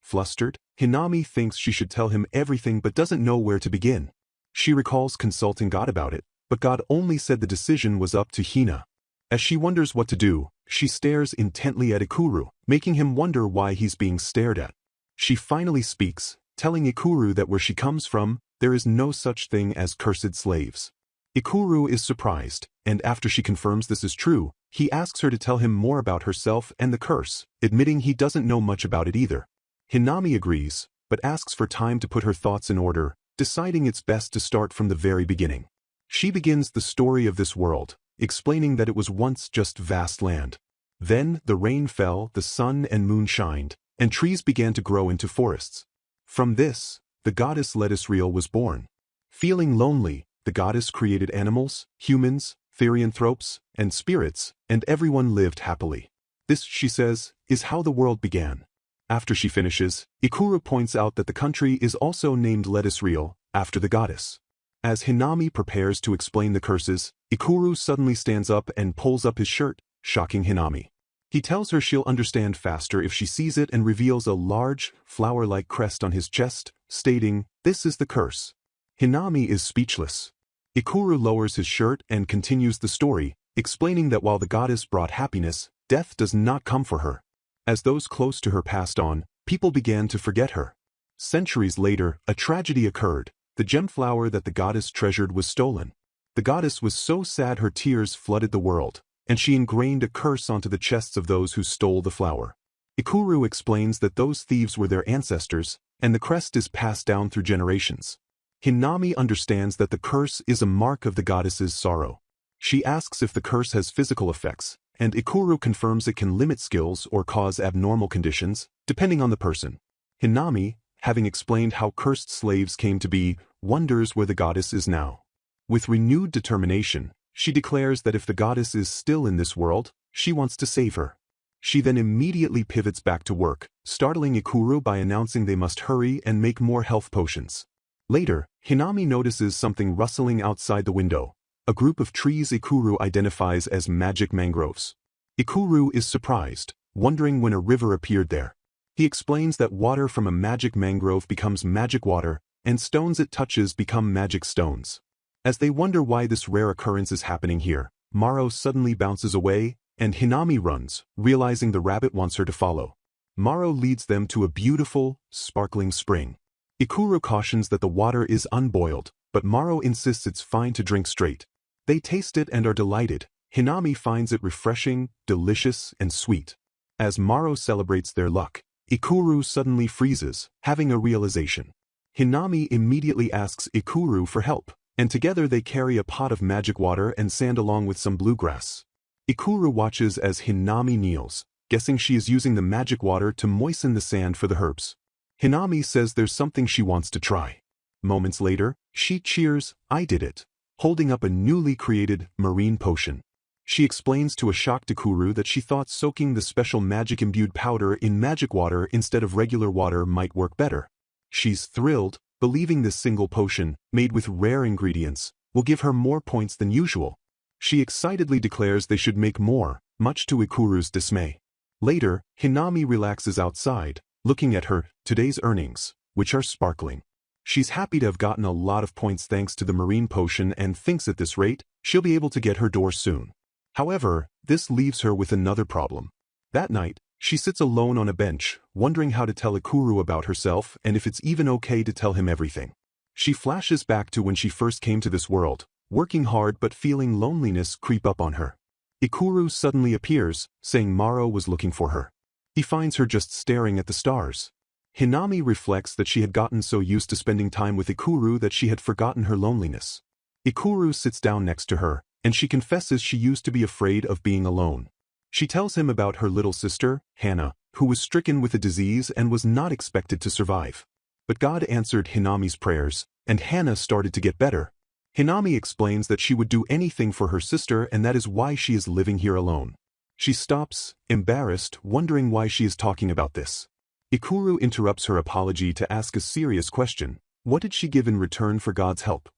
Flustered, Hinami thinks she should tell him everything but doesn't know where to begin. She recalls consulting God about it, but God only said the decision was up to Hina. As she wonders what to do, she stares intently at Ikuru, making him wonder why he's being stared at. She finally speaks, telling Ikuru that where she comes from, there is no such thing as cursed slaves. Ikuru is surprised, and after she confirms this is true, he asks her to tell him more about herself and the curse, admitting he doesn't know much about it either. Hinami agrees, but asks for time to put her thoughts in order, deciding it's best to start from the very beginning. She begins the story of this world, explaining that it was once just vast land. Then the rain fell, the sun and moon shined, and trees began to grow into forests. From this, the goddess Lettuce-Reel was born. Feeling lonely, the goddess created animals, humans, therianthropes, and spirits, and everyone lived happily. This, she says, is how the world began. After she finishes, Ikuru points out that the country is also named Lettuce-Reel, after the goddess. As Hinami prepares to explain the curses, Ikuru suddenly stands up and pulls up his shirt, shocking Hinami. He tells her she'll understand faster if she sees it and reveals a large, flower-like crest on his chest, stating, "This is the curse." Hinami is speechless. Ikuru lowers his shirt and continues the story, explaining that while the goddess brought happiness, death does not come for her. As those close to her passed on, people began to forget her. Centuries later, a tragedy occurred. The gem flower that the goddess treasured was stolen. The goddess was so sad her tears flooded the world, and she ingrained a curse onto the chests of those who stole the flower. Ikuru explains that those thieves were their ancestors, and the crest is passed down through generations. Hinami understands that the curse is a mark of the goddess's sorrow. She asks if the curse has physical effects, and Ikuru confirms it can limit skills or cause abnormal conditions, depending on the person. Hinami, having explained how cursed slaves came to be, wonders where the goddess is now. With renewed determination, she declares that if the goddess is still in this world, she wants to save her. She then immediately pivots back to work, startling Ikuru by announcing they must hurry and make more health potions. Later, Hinami notices something rustling outside the window, a group of trees Ikuru identifies as magic mangroves. Ikuru is surprised, wondering when a river appeared there. He explains that water from a magic mangrove becomes magic water, and stones it touches become magic stones. As they wonder why this rare occurrence is happening here, Maro suddenly bounces away, and Hinami runs, realizing the rabbit wants her to follow. Maro leads them to a beautiful, sparkling spring. Ikuru cautions that the water is unboiled, but Maro insists it's fine to drink straight. They taste it and are delighted. Hinami finds it refreshing, delicious, and sweet. As Maro celebrates their luck, Ikuru suddenly freezes, having a realization. Hinami immediately asks Ikuru for help, and together they carry a pot of magic water and sand along with some bluegrass. Ikuru watches as Hinami kneels, guessing she is using the magic water to moisten the sand for the herbs. Hinami says there's something she wants to try. Moments later, she cheers, "I did it," holding up a newly created marine potion. She explains to a shocked Ikuru that she thought soaking the special magic-imbued powder in magic water instead of regular water might work better. She's thrilled, believing this single potion, made with rare ingredients, will give her more points than usual. She excitedly declares they should make more, much to Ikuru's dismay. Later, Hinami relaxes outside, looking at her today's earnings, which are sparkling. She's happy to have gotten a lot of points thanks to the marine potion and thinks at this rate, she'll be able to get her door soon. However, this leaves her with another problem. That night, she sits alone on a bench, wondering how to tell Ikuru about herself and if it's even okay to tell him everything. She flashes back to when she first came to this world, working hard but feeling loneliness creep up on her. Ikuru suddenly appears, saying Maro was looking for her. He finds her just staring at the stars. Hinami reflects that she had gotten so used to spending time with Ikuru that she had forgotten her loneliness. Ikuru sits down next to her, and she confesses she used to be afraid of being alone. She tells him about her little sister, Hana, who was stricken with a disease and was not expected to survive. But God answered Hinami's prayers, and Hana started to get better. Hinami explains that she would do anything for her sister and that is why she is living here alone. She stops, embarrassed, wondering why she is talking about this. Ikuru interrupts her apology to ask a serious question. What did she give in return for God's help?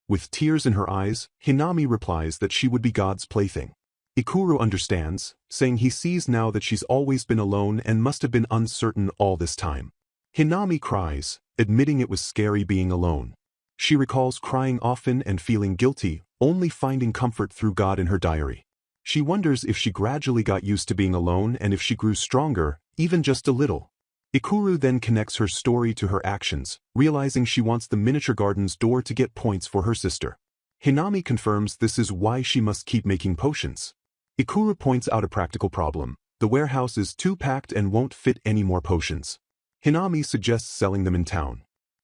With tears in her eyes, Hinami replies that she would be God's plaything. Ikuru understands, saying he sees now that she's always been alone and must have been uncertain all this time. Hinami cries, admitting it was scary being alone. She recalls crying often and feeling guilty, only finding comfort through God in her diary. She wonders if she gradually got used to being alone and if she grew stronger, even just a little. Ikuru then connects her story to her actions, realizing she wants the miniature garden's door to get points for her sister. Hinami confirms this is why she must keep making potions. Ikuru points out a practical problem. The warehouse is too packed and won't fit any more potions. Hinami suggests selling them in town.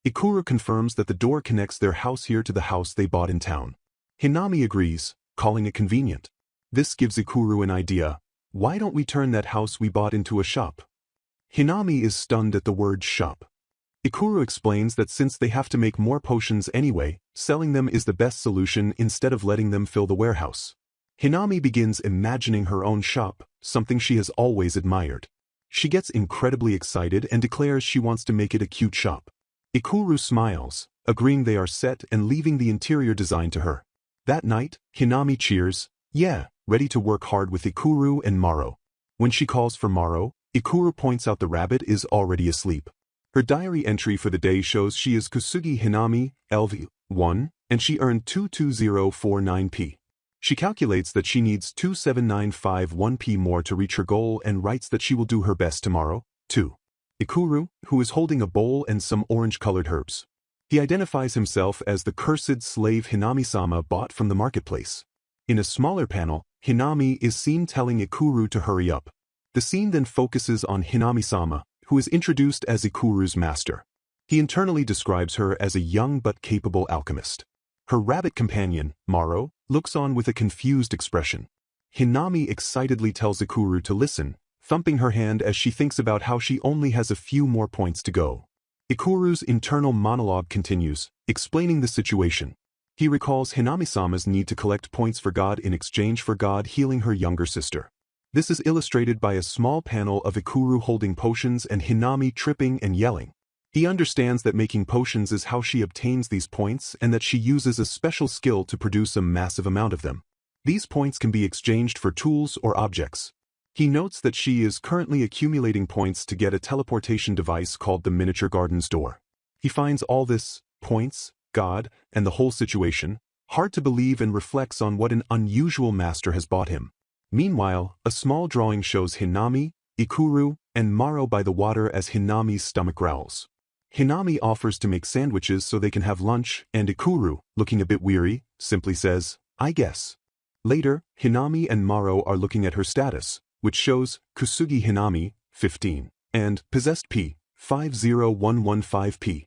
Ikuru confirms that the door connects their house here to the house they bought in town. Hinami agrees, calling it convenient. This gives Ikuru an idea. Why don't we turn that house we bought into a shop? Hinami is stunned at the word shop. Ikuru explains that since they have to make more potions anyway, selling them is the best solution instead of letting them fill the warehouse. Hinami begins imagining her own shop, something she has always admired. She gets incredibly excited and declares she wants to make it a cute shop. Ikuru smiles, agreeing they are set and leaving the interior design to her. That night, Hinami cheers, yeah, ready to work hard with Ikuru and Maro. When she calls for Maro, Ikuru points out the rabbit is already asleep. Her diary entry for the day shows she is Kusugi Hinami, LV1, and she earned 22049p. She calculates that she needs 27951p more to reach her goal and writes that she will do her best tomorrow, too. Ikuru, who is holding a bowl and some orange-colored herbs. He identifies himself as the cursed slave Hinami-sama bought from the marketplace. In a smaller panel, Hinami is seen telling Ikuru to hurry up. The scene then focuses on Hinami-sama, who is introduced as Ikuru's master. He internally describes her as a young but capable alchemist. Her rabbit companion, Maro, looks on with a confused expression. Hinami excitedly tells Ikuru to listen, thumping her hand as she thinks about how she only has a few more points to go. Ikuru's internal monologue continues, explaining the situation. He recalls Hinami-sama's need to collect points for God in exchange for God healing her younger sister. This is illustrated by a small panel of Ikuru holding potions and Hinami tripping and yelling. He understands that making potions is how she obtains these points and that she uses a special skill to produce a massive amount of them. These points can be exchanged for tools or objects. He notes that she is currently accumulating points to get a teleportation device called the miniature garden's door. He finds all this, points, God, and the whole situation, hard to believe and reflects on what an unusual master has bought him. Meanwhile, a small drawing shows Hinami, Ikuru, and Maro by the water as Hinami's stomach growls. Hinami offers to make sandwiches so they can have lunch, and Ikuru, looking a bit weary, simply says, I guess. Later, Hinami and Maro are looking at her status, which shows Kusugi Hinami, 15, and Possessed P, 50115p.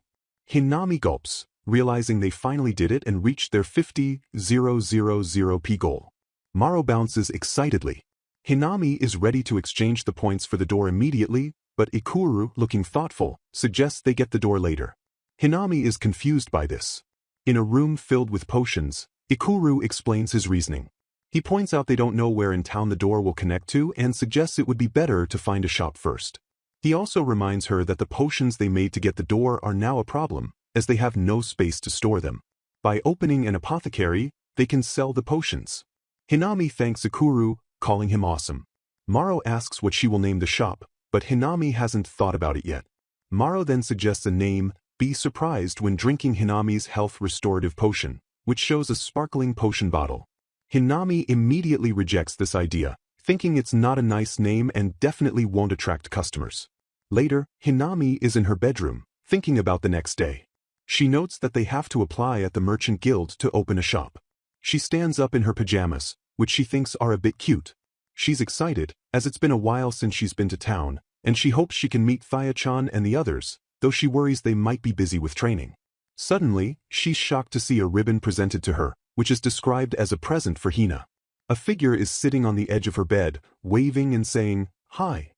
Hinami gulps, realizing they finally did it and reached their 50,000p goal. Maro bounces excitedly. Hinami is ready to exchange the points for the door immediately, but Ikuru, looking thoughtful, suggests they get the door later. Hinami is confused by this. In a room filled with potions, Ikuru explains his reasoning. He points out they don't know where in town the door will connect to and suggests it would be better to find a shop first. He also reminds her that the potions they made to get the door are now a problem, as they have no space to store them. By opening an apothecary, they can sell the potions. Hinami thanks Ikuru, calling him awesome. Maro asks what she will name the shop, but Hinami hasn't thought about it yet. Maro then suggests a name, Be Surprised, when drinking Hinami's health restorative potion, which shows a sparkling potion bottle. Hinami immediately rejects this idea, thinking it's not a nice name and definitely won't attract customers. Later, Hinami is in her bedroom, thinking about the next day. She notes that they have to apply at the Merchant Guild to open a shop. She stands up in her pajamas, which she thinks are a bit cute. She's excited, as it's been a while since she's been to town, and she hopes she can meet Thaya-chan and the others, though she worries they might be busy with training. Suddenly, she's shocked to see a ribbon presented to her, which is described as a present for Hina. A figure is sitting on the edge of her bed, waving and saying, Hi.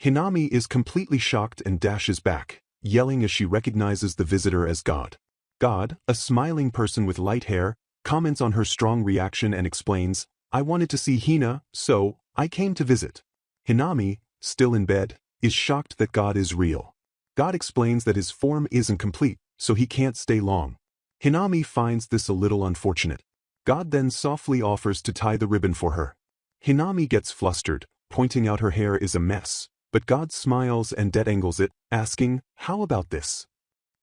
Hinami is completely shocked and dashes back, yelling as she recognizes the visitor as God. God, a smiling person with light hair, comments on her strong reaction and explains, I wanted to see Hina, so I came to visit. Hinami, still in bed, is shocked that God is real. God explains that his form isn't complete, so he can't stay long. Hinami finds this a little unfortunate. God then softly offers to tie the ribbon for her. Hinami gets flustered, pointing out her hair is a mess, but God smiles and detangles it, asking, "How about this?"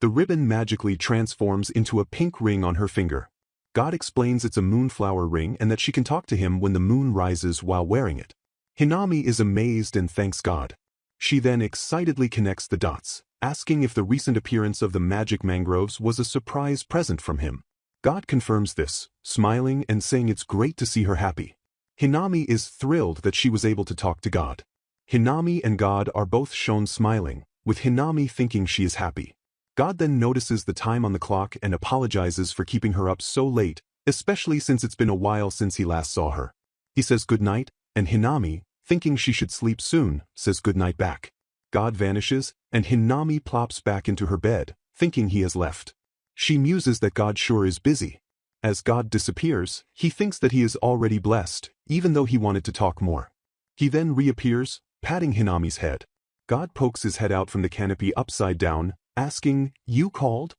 The ribbon magically transforms into a pink ring on her finger. God explains it's a moonflower ring and that she can talk to him when the moon rises while wearing it. Hinami is amazed and thanks God. She then excitedly connects the dots, asking if the recent appearance of the magic mangroves was a surprise present from him. God confirms this, smiling and saying it's great to see her happy. Hinami is thrilled that she was able to talk to God. Hinami and God are both shown smiling, with Hinami thinking she is happy. God then notices the time on the clock and apologizes for keeping her up so late, especially since it's been a while since he last saw her. He says goodnight, and Hinami, thinking she should sleep soon, says goodnight back. God vanishes, and Hinami plops back into her bed, thinking he has left. She muses that God sure is busy. As God disappears, he thinks that he is already blessed, even though he wanted to talk more. He then reappears, patting Hinami's head. God pokes his head out from the canopy upside down, asking, "You called?"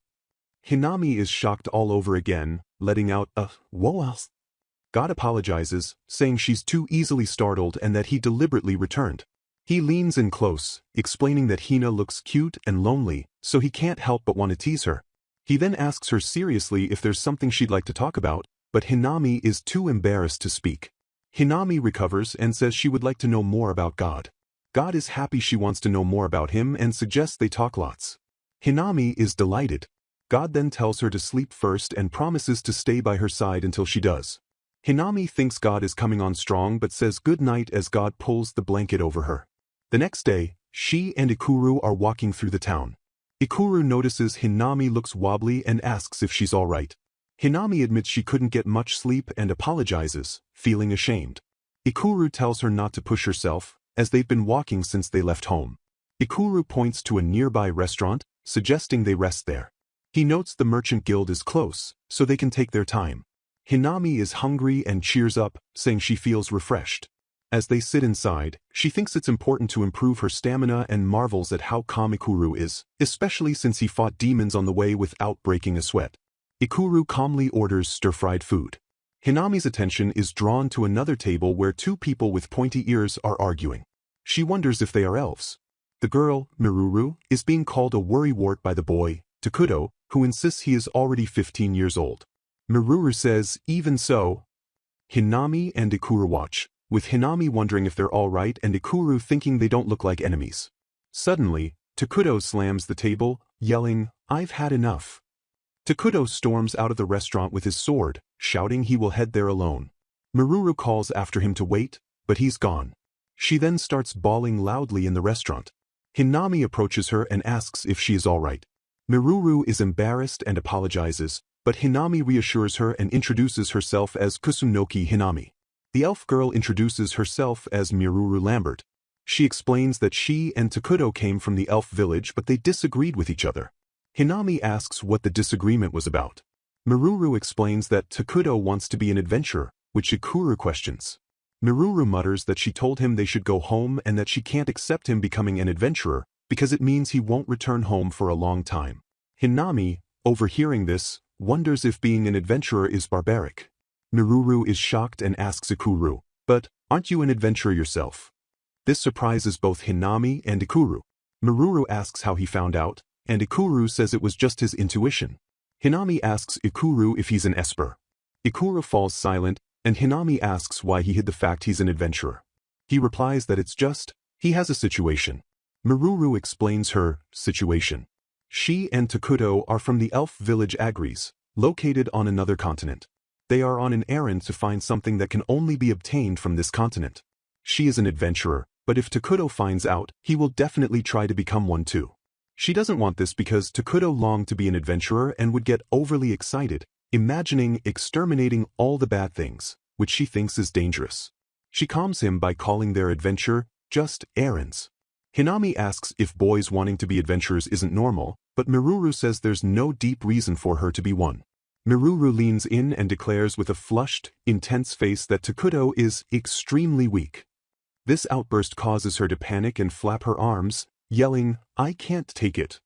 Hinami is shocked all over again, letting out a "whoa." God apologizes, saying she's too easily startled and that he deliberately returned. He leans in close, explaining that Hina looks cute and lonely, so he can't help but want to tease her. He then asks her seriously if there's something she'd like to talk about, but Hinami is too embarrassed to speak. Hinami recovers and says she would like to know more about God. God is happy she wants to know more about him and suggests they talk lots. Hinami is delighted. God then tells her to sleep first and promises to stay by her side until she does. Hinami thinks God is coming on strong but says good night as God pulls the blanket over her. The next day, she and Ikuru are walking through the town. Ikuru notices Hinami looks wobbly and asks if she's alright. Hinami admits she couldn't get much sleep and apologizes, feeling ashamed. Ikuru tells her not to push herself, as they've been walking since they left home. Ikuru points to a nearby restaurant, suggesting they rest there. He notes the merchant guild is close, so they can take their time. Hinami is hungry and cheers up, saying she feels refreshed. As they sit inside, she thinks it's important to improve her stamina and marvels at how calm Ikuru is, especially since he fought demons on the way without breaking a sweat. Ikuru calmly orders stir-fried food. Hinami's attention is drawn to another table where two people with pointy ears are arguing. She wonders if they are elves. The girl, Miruru, is being called a worrywart by the boy, Takuto, who insists he is already 15 years old. Miruru says, even so. Hinami and Ikuru watch, with Hinami wondering if they're alright and Ikuru thinking they don't look like enemies. Suddenly, Takuto slams the table, yelling, "I've had enough." Takuto storms out of the restaurant with his sword, shouting he will head there alone. Miruru calls after him to wait, but he's gone. She then starts bawling loudly in the restaurant. Hinami approaches her and asks if she is alright. Miruru is embarrassed and apologizes, but Hinami reassures her and introduces herself as Kusunoki Hinami. The elf girl introduces herself as Miruru Lambert. She explains that she and Takuto came from the elf village but they disagreed with each other. Hinami asks what the disagreement was about. Miruru explains that Takuto wants to be an adventurer, which Ikuru questions. Miruru mutters that she told him they should go home and that she can't accept him becoming an adventurer because it means he won't return home for a long time. Hinami, overhearing this, wonders if being an adventurer is barbaric. Miruru is shocked and asks Ikuru, "But aren't you an adventurer yourself?" This surprises both Hinami and Ikuru. Miruru asks how he found out, and Ikuru says it was just his intuition. Hinami asks Ikuru if he's an esper. Ikuru falls silent, and Hinami asks why he hid the fact he's an adventurer. He replies that it's just, he has a situation. Miruru explains her situation. She and Takuto are from the elf village Agris, located on another continent. They are on an errand to find something that can only be obtained from this continent. She is an adventurer, but if Takuto finds out, he will definitely try to become one too. She doesn't want this because Takuto longed to be an adventurer and would get overly excited, imagining exterminating all the bad things, which she thinks is dangerous. She calms him by calling their adventure just errands. Hinami asks if boys wanting to be adventurers isn't normal, but Miruru says there's no deep reason for her to be one. Miruru leans in and declares with a flushed, intense face that Takuto is extremely weak. This outburst causes her to panic and flap her arms, yelling, "I can't take it."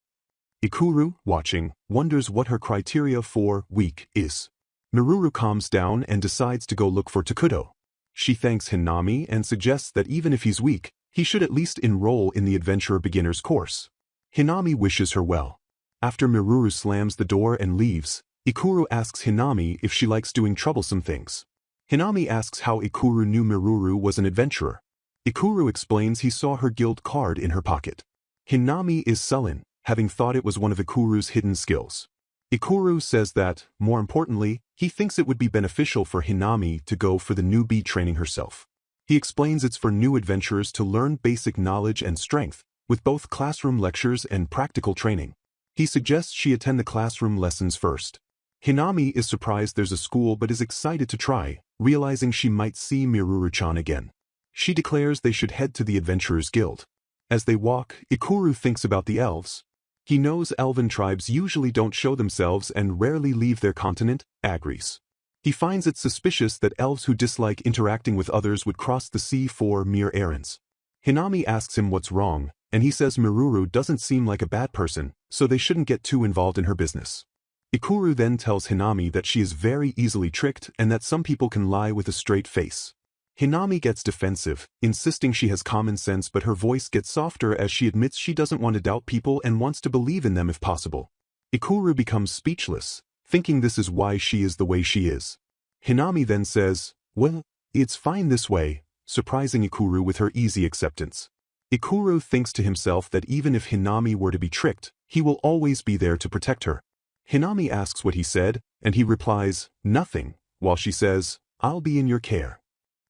Ikuru, watching, wonders what her criteria for weak is. Miruru calms down and decides to go look for Takuto. She thanks Hinami and suggests that even if he's weak, he should at least enroll in the Adventurer Beginner's course. Hinami wishes her well. After Miruru slams the door and leaves, Ikuru asks Hinami if she likes doing troublesome things. Hinami asks how Ikuru knew Miruru was an adventurer. Ikuru explains he saw her guild card in her pocket. Hinami is sullen, having thought it was one of Ikuru's hidden skills. Ikuru says that, more importantly, he thinks it would be beneficial for Hinami to go for the newbie training herself. He explains it's for new adventurers to learn basic knowledge and strength, with both classroom lectures and practical training. He suggests she attend the classroom lessons first. Hinami is surprised there's a school but is excited to try, realizing she might see Miruru-chan again. She declares they should head to the Adventurers Guild. As they walk, Ikuru thinks about the elves. He knows elven tribes usually don't show themselves and rarely leave their continent, agrees. He finds it suspicious that elves who dislike interacting with others would cross the sea for mere errands. Hinami asks him what's wrong, and he says Miruru doesn't seem like a bad person, so they shouldn't get too involved in her business. Ikuru then tells Hinami that she is very easily tricked and that some people can lie with a straight face. Hinami gets defensive, insisting she has common sense, but her voice gets softer as she admits she doesn't want to doubt people and wants to believe in them if possible. Ikuru becomes speechless, thinking this is why she is the way she is. Hinami then says, "Well, it's fine this way," surprising Ikuru with her easy acceptance. Ikuru thinks to himself that even if Hinami were to be tricked, he will always be there to protect her. Hinami asks what he said, and he replies, "Nothing," while she says, "I'll be in your care."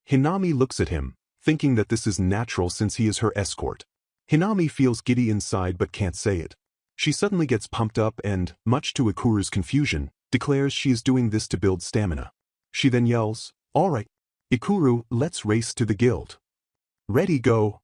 Hinami looks at him, thinking that this is natural since he is her escort. Hinami feels giddy inside but can't say it. She suddenly gets pumped up and, much to Ikuru's confusion, declares she is doing this to build stamina. She then yells, "All right, Ikuru, let's race to the guild." "Ready, go."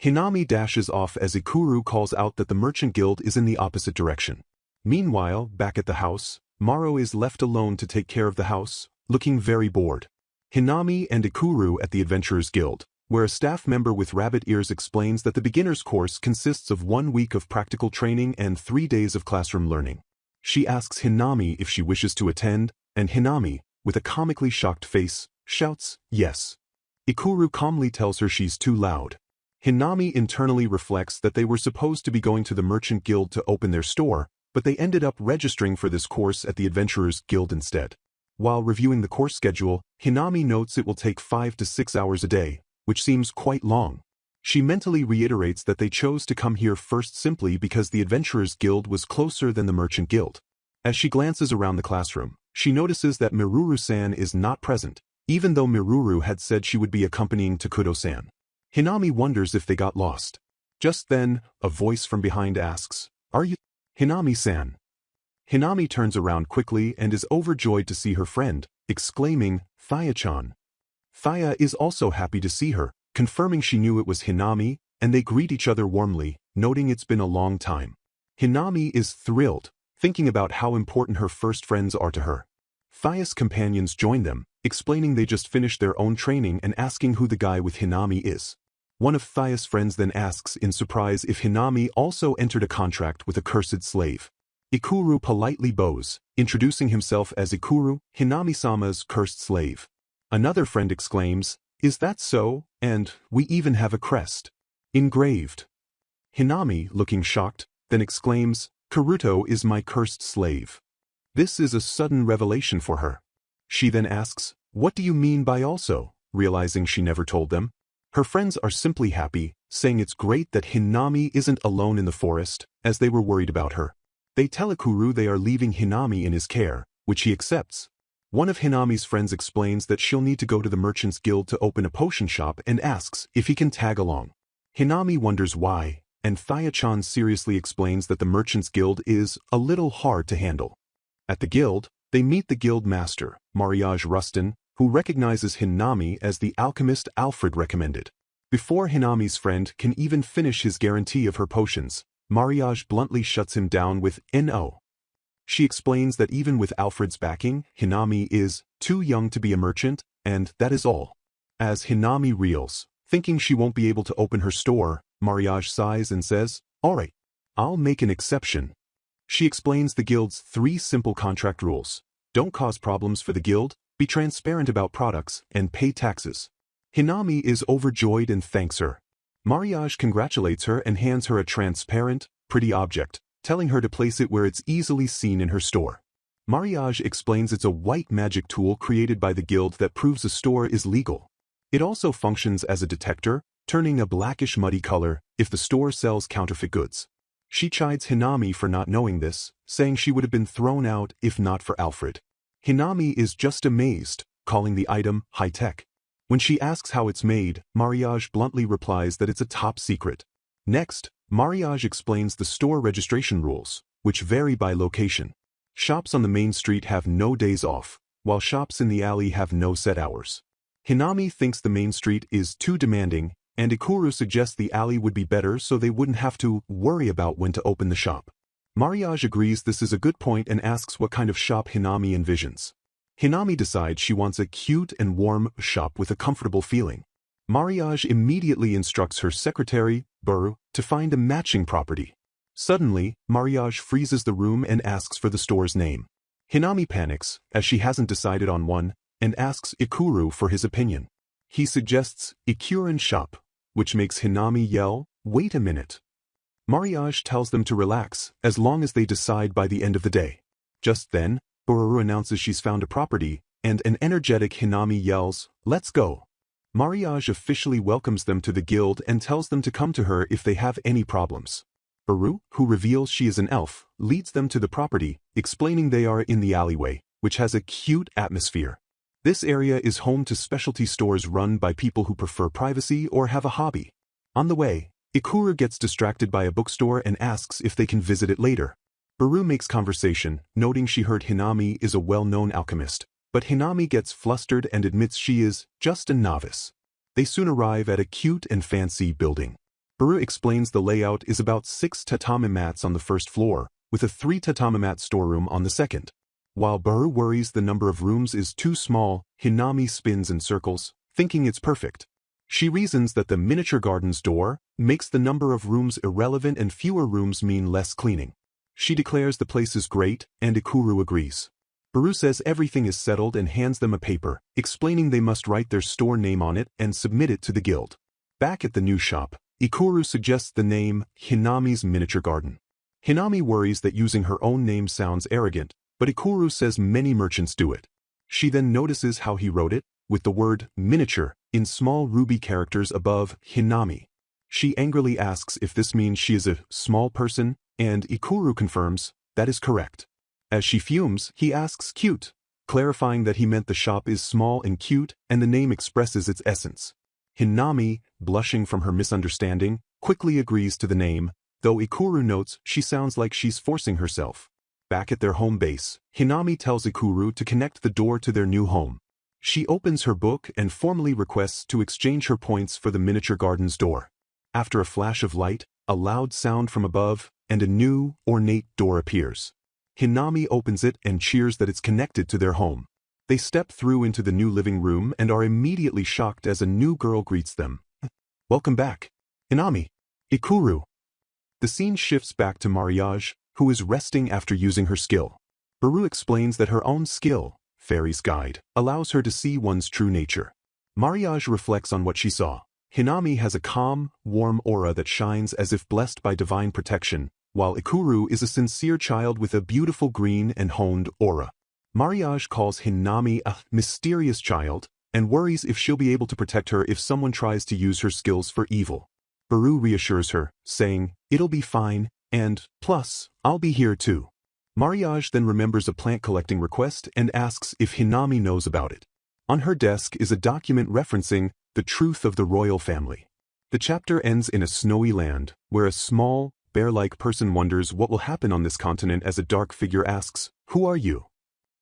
Hinami dashes off as Ikuru calls out that the merchant guild is in the opposite direction. Meanwhile, back at the house, Maro is left alone to take care of the house, looking very bored. Hinami and Ikuru at the Adventurers Guild, where a staff member with rabbit ears explains that the beginner's course consists of 1 week of practical training and 3 days of classroom learning. She asks Hinami if she wishes to attend, and Hinami, with a comically shocked face, shouts, "Yes." Ikuru calmly tells her she's too loud. Hinami internally reflects that they were supposed to be going to the Merchant Guild to open their store, but they ended up registering for this course at the Adventurers Guild instead. While reviewing the course schedule, Hinami notes it will take 5 to 6 hours a day, which seems quite long. She mentally reiterates that they chose to come here first simply because the Adventurers Guild was closer than the Merchant Guild. As she glances around the classroom, she notices that Miruru-san is not present, even though Miruru had said she would be accompanying Takuto-san. Hinami wonders if they got lost. Just then, a voice from behind asks, "Are you Hinami-san?" Hinami turns around quickly and is overjoyed to see her friend, exclaiming, "Thaya-chan." Thaya is also happy to see her, confirming she knew it was Hinami, and they greet each other warmly, noting it's been a long time. Hinami is thrilled, thinking about how important her first friends are to her. Thaya's companions join them, explaining they just finished their own training and asking who the guy with Hinami is. One of Thaya's friends then asks in surprise if Hinami also entered a contract with a cursed slave. Ikuru politely bows, introducing himself as Ikuru, Hinami-sama's cursed slave. Another friend exclaims, "Is that so? And we even have a crest engraved." Hinami, looking shocked, then exclaims, "Karuto is my cursed slave." This is a sudden revelation for her. She then asks, "What do you mean by also?" realizing she never told them. Her friends are simply happy, saying it's great that Hinami isn't alone in the forest, as they were worried about her. They tell Ikuru they are leaving Hinami in his care, which he accepts. One of Hinami's friends explains that she'll need to go to the Merchants Guild to open a potion shop and asks if he can tag along. Hinami wonders why, and Thaya-chan seriously explains that the Merchants Guild is a little hard to handle. At the guild, they meet the guild master, Mariage Rustin, who recognizes Hinami as the alchemist Alfred recommended. Before Hinami's friend can even finish his guarantee of her potions, Mariage bluntly shuts him down with "No." She explains that even with Alfred's backing, Hinami is too young to be a merchant, and that is all. As Hinami reels, Thinking she won't be able to open her store, Mariage sighs and says, "Alright, I'll make an exception." She explains the guild's 3 simple contract rules. Don't cause problems for the guild, be transparent about products, and pay taxes. Hinami is overjoyed and thanks her. Mariage congratulates her and hands her a transparent, pretty object, telling her to place it where it's easily seen in her store. Mariage explains it's a white magic tool created by the guild that proves a store is legal. It also functions as a detector, turning a blackish muddy color if the store sells counterfeit goods. She chides Hinami for not knowing this, saying she would have been thrown out if not for Alfred. Hinami is just amazed, calling the item high-tech. When she asks how it's made, Mariage bluntly replies that it's a top secret. Next, Mariage explains the store registration rules, which vary by location. Shops on the main street have no days off, while shops in the alley have no set hours. Hinami thinks the main street is too demanding, and Ikuru suggests the alley would be better so they wouldn't have to worry about when to open the shop. Mariage agrees this is a good point and asks what kind of shop Hinami envisions. Hinami decides she wants a cute and warm shop with a comfortable feeling. Mariage immediately instructs her secretary, Buru, to find a matching property. Suddenly, Mariage freezes the room and asks for the store's name. Hinami panics, as she hasn't decided on one, and asks Ikuru for his opinion. He suggests Ikurin shop, which makes Hinami yell, "Wait a minute." Mariage tells them to relax, as long as they decide by the end of the day. Just then, Buru announces she's found a property, and an energetic Hinami yells, "Let's go." Mariage officially welcomes them to the guild and tells them to come to her if they have any problems. Buru, who reveals she is an elf, leads them to the property, explaining they are in the alleyway, which has a cute atmosphere. This area is home to specialty stores run by people who prefer privacy or have a hobby. On the way, Ikuru gets distracted by a bookstore and asks if they can visit it later. Buru makes conversation, noting she heard Hinami is a well-known alchemist, but Hinami gets flustered and admits she is just a novice. They soon arrive at a cute and fancy building. Buru explains the layout is about 6 tatami mats on the first floor, with a 3 tatami mat storeroom on the second. While Buru worries the number of rooms is too small, Hinami spins in circles, thinking it's perfect. She reasons that the miniature garden's door makes the number of rooms irrelevant and fewer rooms mean less cleaning. She declares the place is great, and Ikuru agrees. Buru says everything is settled and hands them a paper, explaining they must write their store name on it and submit it to the guild. Back at the new shop, Ikuru suggests the name Hinami's Miniature Garden. Hinami worries that using her own name sounds arrogant, but Ikuru says many merchants do it. She then notices how he wrote it, with the word miniature in small ruby characters above Hinami. She angrily asks if this means she is a small person, and Ikuru confirms that is correct. As she fumes, he asks cute, clarifying that he meant the shop is small and cute and the name expresses its essence. Hinami, blushing from her misunderstanding, quickly agrees to the name, though Ikuru notes she sounds like she's forcing herself. Back at their home base, Hinami tells Ikuru to connect the door to their new home. She opens her book and formally requests to exchange her points for the miniature garden's door. After a flash of light, a loud sound from above, and a new, ornate door appears. Hinami opens it and cheers that it's connected to their home. They step through into the new living room and are immediately shocked as a new girl greets them. "Welcome back, Hinami." "Ikuru." The scene shifts back to Mariage, who is resting after using her skill. Buru explains that her own skill, Fairy's Guide, allows her to see one's true nature. Mariage reflects on what she saw. Hinami has a calm, warm aura that shines as if blessed by divine protection, while Ikuru is a sincere child with a beautiful green and honed aura. Mariage calls Hinami a mysterious child, and worries if she'll be able to protect her if someone tries to use her skills for evil. Buru reassures her, saying, "It'll be fine, and, plus, I'll be here too." Mariage then remembers a plant collecting request and asks if Hinami knows about it. On her desk is a document referencing the truth of the royal family. The chapter ends in a snowy land, where a small, bear-like person wonders what will happen on this continent as a dark figure asks, "Who are you?"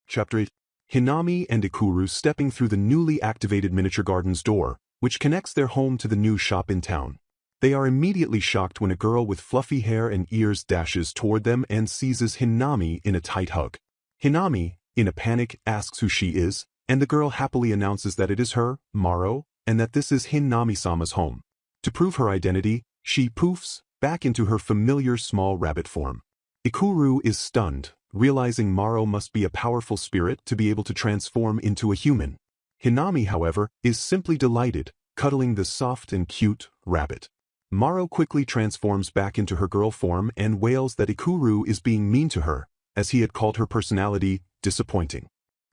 Chapter 8. Hinami and Ikuru stepping through the newly activated miniature garden's door, which connects their home to the new shop in town. They are immediately shocked when a girl with fluffy hair and ears dashes toward them and seizes Hinami in a tight hug. Hinami, in a panic, asks who she is, and the girl happily announces that it is her, Maro, and that this is Hinami-sama's home. To prove her identity, she poofs back into her familiar small rabbit form. Ikuru is stunned, realizing Maro must be a powerful spirit to be able to transform into a human. Hinami, however, is simply delighted, cuddling the soft and cute rabbit. Maro quickly transforms back into her girl form and wails that Ikuru is being mean to her, as he had called her personality disappointing.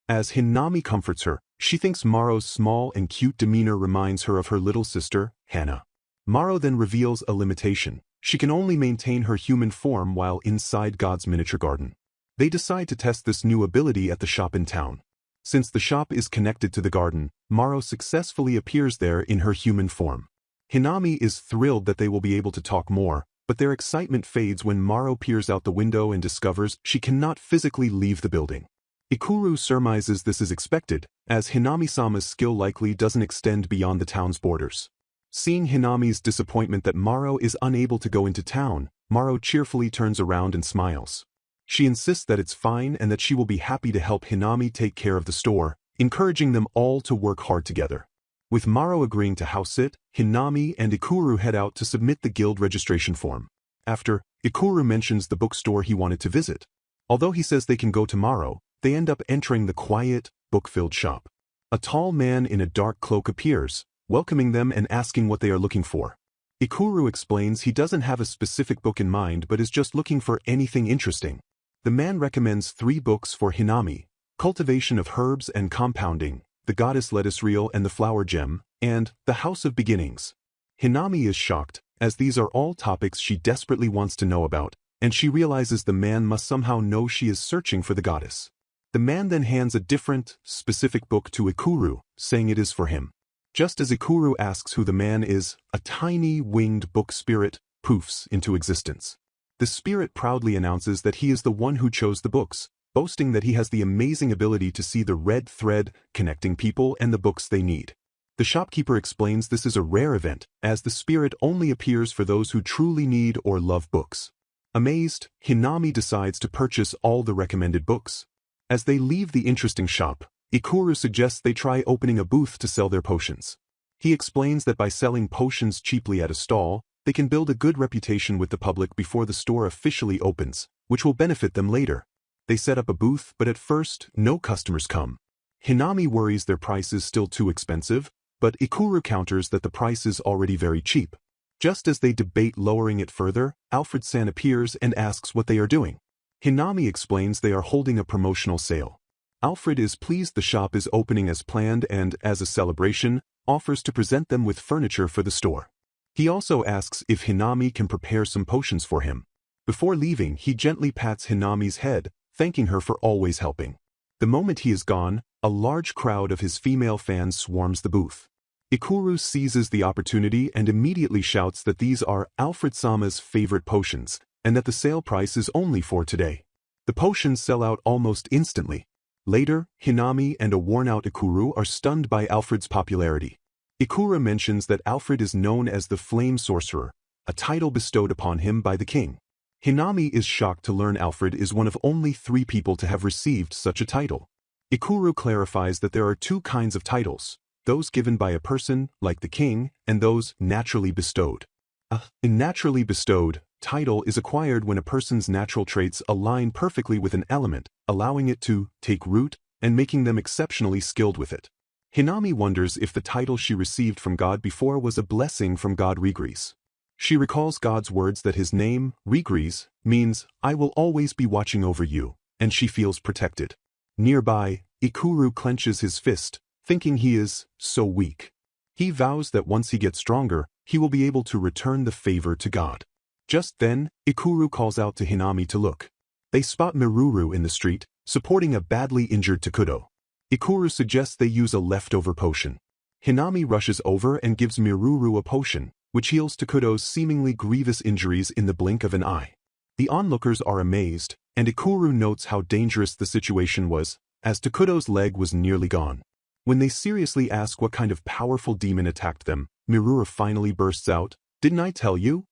As Hinami comforts her, she thinks Maro's small and cute demeanor reminds her of her little sister, Hana. Maro then reveals a limitation. She can only maintain her human form while inside God's miniature garden. They decide to test this new ability at the shop in town. Since the shop is connected to the garden, Maro successfully appears there in her human form. Hinami is thrilled that they will be able to talk more, but their excitement fades when Maro peers out the window and discovers she cannot physically leave the building. Ikuru surmises this is expected, as Hinami-sama's skill likely doesn't extend beyond the town's borders. Seeing Hinami's disappointment that Maro is unable to go into town, Maro cheerfully turns around and smiles. She insists that it's fine and that she will be happy to help Hinami take care of the store, encouraging them all to work hard together. With Maro agreeing to house sit, Hinami and Ikuru head out to submit the guild registration form. After, Ikuru mentions the bookstore he wanted to visit. Although he says they can go tomorrow, they end up entering the quiet, book-filled shop. A tall man in a dark cloak appears, welcoming them and asking what they are looking for. Ikuru explains he doesn't have a specific book in mind but is just looking for anything interesting. The man recommends 3 books for Hinami: Cultivation of Herbs and Compounding, The Goddess Lettuce Reel and the Flower Gem, and The House of Beginnings. Hinami is shocked, as these are all topics she desperately wants to know about, and she realizes the man must somehow know she is searching for the goddess. The man then hands a different, specific book to Ikuru, saying it is for him. Just as Ikuru asks who the man is, a tiny, winged book spirit poofs into existence. The spirit proudly announces that he is the one who chose the books, boasting that he has the amazing ability to see the red thread connecting people and the books they need. The shopkeeper explains this is a rare event, as the spirit only appears for those who truly need or love books. Amazed, Hinami decides to purchase all the recommended books. As they leave the interesting shop, Ikuru suggests they try opening a booth to sell their potions. He explains that by selling potions cheaply at a stall, they can build a good reputation with the public before the store officially opens, which will benefit them later. They set up a booth, but at first, no customers come. Hinami worries their price is still too expensive, but Ikuru counters that the price is already very cheap. Just as they debate lowering it further, Alfred-san appears and asks what they are doing. Hinami explains they are holding a promotional sale. Alfred is pleased the shop is opening as planned and, as a celebration, offers to present them with furniture for the store. He also asks if Hinami can prepare some potions for him. Before leaving, he gently pats Hinami's head, thanking her for always helping. The moment he is gone, a large crowd of his female fans swarms the booth. Ikuru seizes the opportunity and immediately shouts that these are Alfred-sama's favorite potions, and that the sale price is only for today. The potions sell out almost instantly. Later, Hinami and a worn-out Ikuru are stunned by Alfred's popularity. Ikuru mentions that Alfred is known as the Flame Sorcerer, a title bestowed upon him by the king. Hinami is shocked to learn Alfred is one of only 3 people to have received such a title. Ikuru clarifies that there are 2 kinds of titles, those given by a person, like the king, and those naturally bestowed. A naturally bestowed title is acquired when a person's natural traits align perfectly with an element, allowing it to take root and making them exceptionally skilled with it. Hinami wonders if the title she received from God before was a blessing from God Regris. She recalls God's words that his name, Regris, means, "I will always be watching over you," and she feels protected. Nearby, Ikuru clenches his fist, thinking he is so weak. He vows that once he gets stronger, he will be able to return the favor to God. Just then, Ikuru calls out to Hinami to look. They spot Miruru in the street, supporting a badly injured Takudo. Ikuru suggests they use a leftover potion. Hinami rushes over and gives Miruru a potion, which heals Takudo's seemingly grievous injuries in the blink of an eye. The onlookers are amazed, and Ikuru notes how dangerous the situation was, as Takudo's leg was nearly gone. When they seriously ask what kind of powerful demon attacked them, Miruru finally bursts out, "Didn't I tell you?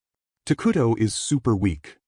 Takudo is super weak."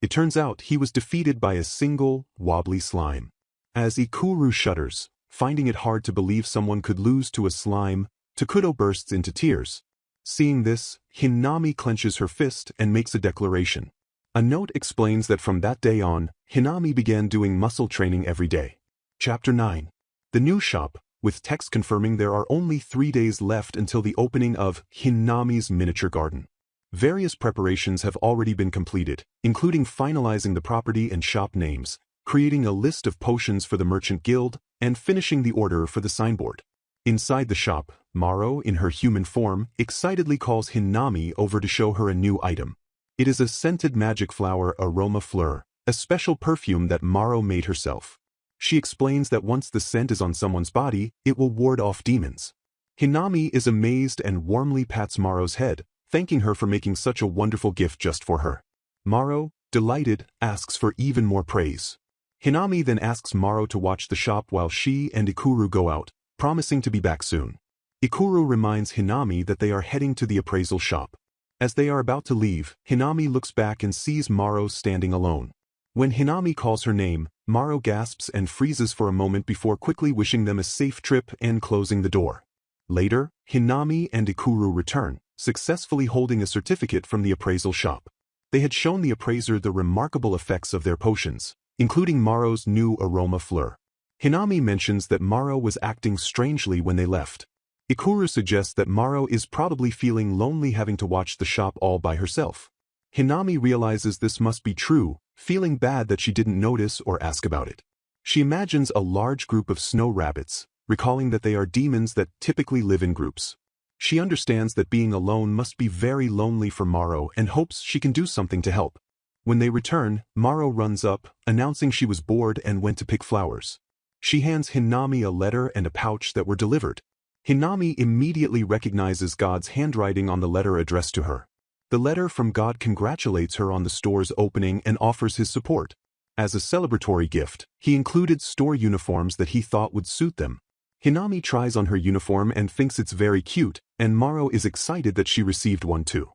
It turns out he was defeated by a single, wobbly slime. As Ikuru shudders, finding it hard to believe someone could lose to a slime, Takuto bursts into tears. Seeing this, Hinami clenches her fist and makes a declaration. A note explains that from that day on, Hinami began doing muscle training every day. Chapter 9. The new shop, with text confirming there are only 3 days left until the opening of Hinami's miniature garden. Various preparations have already been completed, including finalizing the property and shop names, creating a list of potions for the merchant guild, and finishing the order for the signboard. Inside the shop, Maro, in her human form, excitedly calls Hinami over to show her a new item. It is a scented magic flower aroma fleur, a special perfume that Maro made herself. She explains that once the scent is on someone's body, it will ward off demons. Hinami is amazed and warmly pats Maro's head, thanking her for making such a wonderful gift just for her. Maro, delighted, asks for even more praise. Hinami then asks Maro to watch the shop while she and Ikuru go out, promising to be back soon. Ikuru reminds Hinami that they are heading to the appraisal shop. As they are about to leave, Hinami looks back and sees Maro standing alone. When Hinami calls her name, Maro gasps and freezes for a moment before quickly wishing them a safe trip and closing the door. Later, Hinami and Ikuru return, successfully holding a certificate from the appraisal shop. They had shown the appraiser the remarkable effects of their potions, including Maro's new aroma fleur. Hinami mentions that Maro was acting strangely when they left. Ikuru suggests that Maro is probably feeling lonely having to watch the shop all by herself. Hinami realizes this must be true, feeling bad that she didn't notice or ask about it. She imagines a large group of snow rabbits, recalling that they are demons that typically live in groups. She understands that being alone must be very lonely for Maro and hopes she can do something to help. When they return, Maro runs up, announcing she was bored and went to pick flowers. She hands Hinami a letter and a pouch that were delivered. Hinami immediately recognizes God's handwriting on the letter addressed to her. The letter from God congratulates her on the store's opening and offers his support. As a celebratory gift, he included store uniforms that he thought would suit them. Hinami tries on her uniform and thinks it's very cute, and Maro is excited that she received one too.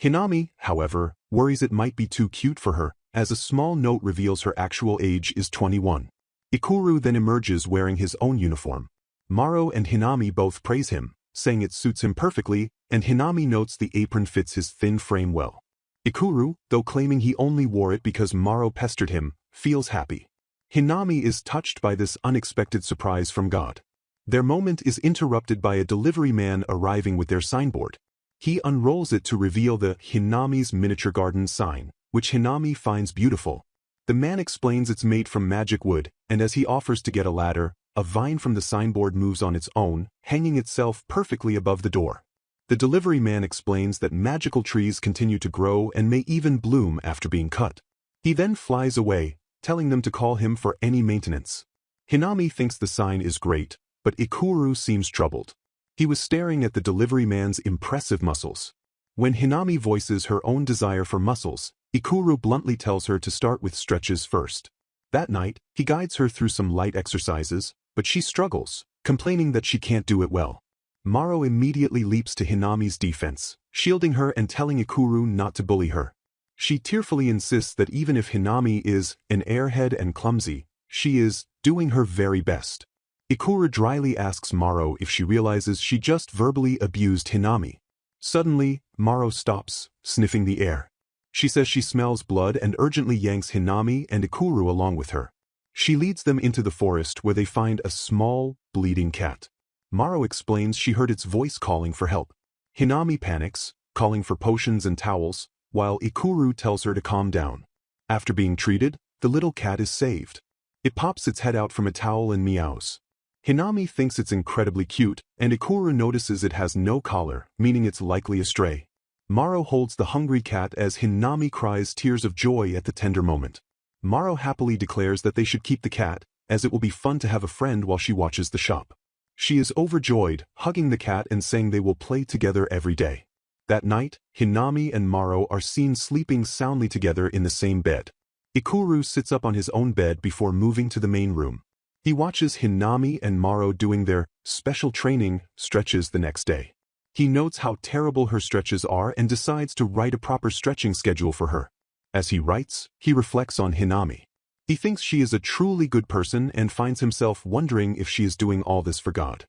Hinami, however, worries it might be too cute for her, as a small note reveals her actual age is 21. Ikuru then emerges wearing his own uniform. Maro and Hinami both praise him, saying it suits him perfectly, and Hinami notes the apron fits his thin frame well. Ikuru, though claiming he only wore it because Maro pestered him, feels happy. Hinami is touched by this unexpected surprise from God. Their moment is interrupted by a delivery man arriving with their signboard. He unrolls it to reveal the Hinami's miniature garden sign, which Hinami finds beautiful. The man explains it's made from magic wood, and as he offers to get a ladder, a vine from the signboard moves on its own, hanging itself perfectly above the door. The delivery man explains that magical trees continue to grow and may even bloom after being cut. He then flies away, telling them to call him for any maintenance. Hinami thinks the sign is great, but Ikuru seems troubled. He was staring at the delivery man's impressive muscles. When Hinami voices her own desire for muscles, Ikuru bluntly tells her to start with stretches first. That night, he guides her through some light exercises, but she struggles, complaining that she can't do it well. Maro immediately leaps to Hinami's defense, shielding her and telling Ikuru not to bully her. She tearfully insists that even if Hinami is an airhead and clumsy, she is doing her very best. Ikuru dryly asks Maro if she realizes she just verbally abused Hinami. Suddenly, Maro stops, sniffing the air. She says she smells blood and urgently yanks Hinami and Ikuru along with her. She leads them into the forest where they find a small, bleeding cat. Maro explains she heard its voice calling for help. Hinami panics, calling for potions and towels, while Ikuru tells her to calm down. After being treated, the little cat is saved. It pops its head out from a towel and meows. Hinami thinks it's incredibly cute, and Ikuru notices it has no collar, meaning it's likely a stray. Maro holds the hungry cat as Hinami cries tears of joy at the tender moment. Maro happily declares that they should keep the cat, as it will be fun to have a friend while she watches the shop. She is overjoyed, hugging the cat and saying they will play together every day. That night, Hinami and Maro are seen sleeping soundly together in the same bed. Ikuru sits up on his own bed before moving to the main room. He watches Hinami and Maro doing their special training stretches the next day. He notes how terrible her stretches are and decides to write a proper stretching schedule for her. As he writes, he reflects on Hinami. He thinks she is a truly good person and finds himself wondering if she is doing all this for God.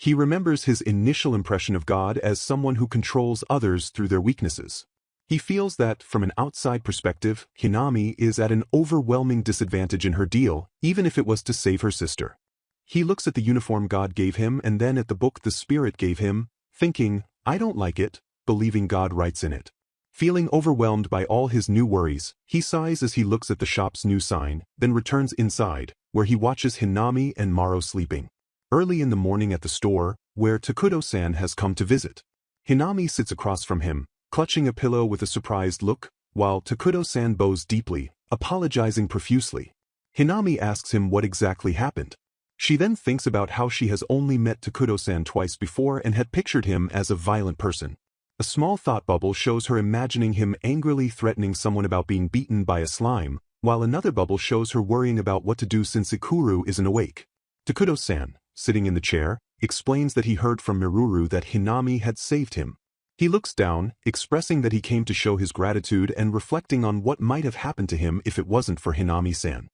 He remembers his initial impression of God as someone who controls others through their weaknesses. He feels that, from an outside perspective, Hinami is at an overwhelming disadvantage in her deal, even if it was to save her sister. He looks at the uniform God gave him and then at the book the Spirit gave him, thinking, I don't like it, believing God writes in it. Feeling overwhelmed by all his new worries, he sighs as he looks at the shop's new sign, then returns inside, where he watches Hinami and Maro sleeping. Early in the morning at the store, where Takudo-san has come to visit. Hinami sits across from him, clutching a pillow with a surprised look, while Takudo-san bows deeply, apologizing profusely. Hinami asks him what exactly happened. She then thinks about how she has only met Takudo-san twice before and had pictured him as a violent person. A small thought bubble shows her imagining him angrily threatening someone about being beaten by a slime, while another bubble shows her worrying about what to do since Ikuru isn't awake. Takudo-san, sitting in the chair, explains that he heard from Miruru that Hinami had saved him. He looks down, expressing that he came to show his gratitude and reflecting on what might have happened to him if it wasn't for Hinami-san.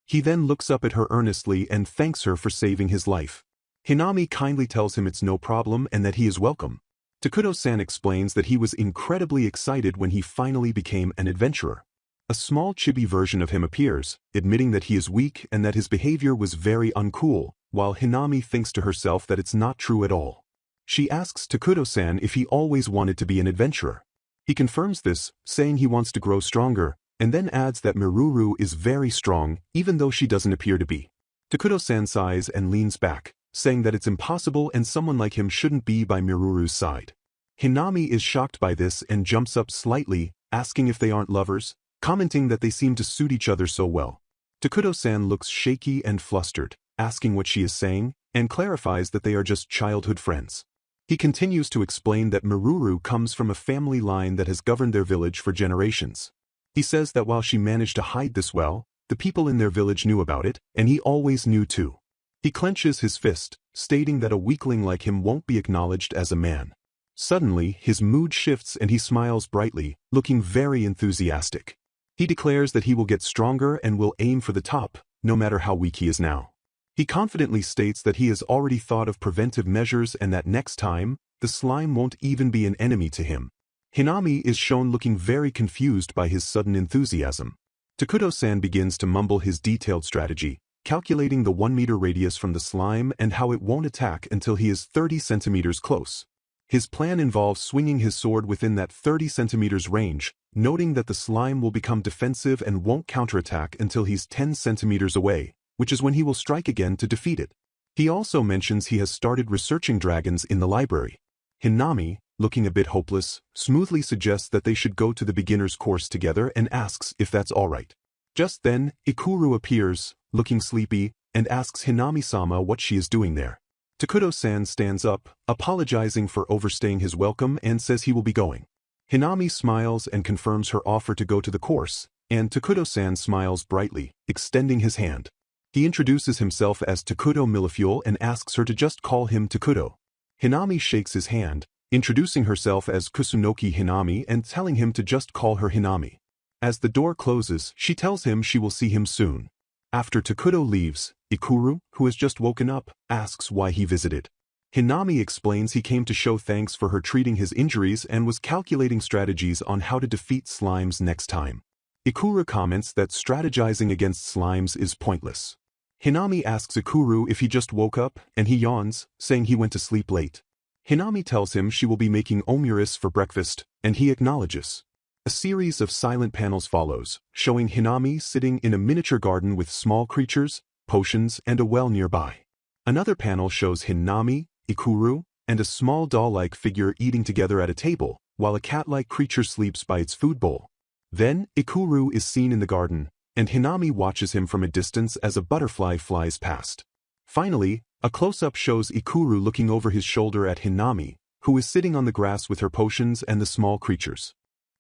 He then looks up at her earnestly and thanks her for saving his life. Hinami kindly tells him it's no problem and that he is welcome. Takudo-san explains that he was incredibly excited when he finally became an adventurer. A small chibi version of him appears, admitting that he is weak and that his behavior was very uncool, while Hinami thinks to herself that it's not true at all. She asks Takudo-san if he always wanted to be an adventurer. He confirms this, saying he wants to grow stronger, and then adds that Miruru is very strong, even though she doesn't appear to be. Takudo-san sighs and leans back, saying that it's impossible and someone like him shouldn't be by Miruru's side. Hinami is shocked by this and jumps up slightly, asking if they aren't lovers, commenting that they seem to suit each other so well. Takudo-san looks shaky and flustered, asking what she is saying, and clarifies that they are just childhood friends. He continues to explain that Miruru comes from a family line that has governed their village for generations. He says that while she managed to hide this well, the people in their village knew about it, and he always knew too. He clenches his fist, stating that a weakling like him won't be acknowledged as a man. Suddenly, his mood shifts and he smiles brightly, looking very enthusiastic. He declares that he will get stronger and will aim for the top, no matter how weak he is now. He confidently states that he has already thought of preventive measures and that next time, the slime won't even be an enemy to him. Hinami is shown looking very confused by his sudden enthusiasm. Takudo-san begins to mumble his detailed strategy, calculating the 1 meter radius from the slime and how it won't attack until he is 30 centimeters close. His plan involves swinging his sword within that 30 centimeters range, noting that the slime will become defensive and won't counterattack until he's 10 centimeters away, which is when he will strike again to defeat it. He also mentions he has started researching dragons in the library. Hinami, looking a bit hopeless, smoothly suggests that they should go to the beginner's course together and asks if that's alright. Just then, Ikuru appears, looking sleepy, and asks Hinami-sama what she is doing there. Takudo-san stands up, apologizing for overstaying his welcome and says he will be going. Hinami smiles and confirms her offer to go to the course, and Takudo-san smiles brightly, extending his hand. He introduces himself as Takudo Millefuel and asks her to just call him Takudo. Hinami shakes his hand, introducing herself as Kusunoki Hinami and telling him to just call her Hinami. As the door closes, she tells him she will see him soon. After Takudo leaves, Ikuru, who has just woken up, asks why he visited. Hinami explains he came to show thanks for her treating his injuries and was calculating strategies on how to defeat slimes next time. Ikuru comments that strategizing against slimes is pointless. Hinami asks Ikuru if he just woke up, and he yawns, saying he went to sleep late. Hinami tells him she will be making omuris for breakfast, and he acknowledges. A series of silent panels follows, showing Hinami sitting in a miniature garden with small creatures, potions, and a well nearby. Another panel shows Hinami, Ikuru, and a small doll-like figure eating together at a table, while a cat-like creature sleeps by its food bowl. Then, Ikuru is seen in the garden, and Hinami watches him from a distance as a butterfly flies past. Finally, a close-up shows Ikuru looking over his shoulder at Hinami, who is sitting on the grass with her potions and the small creatures.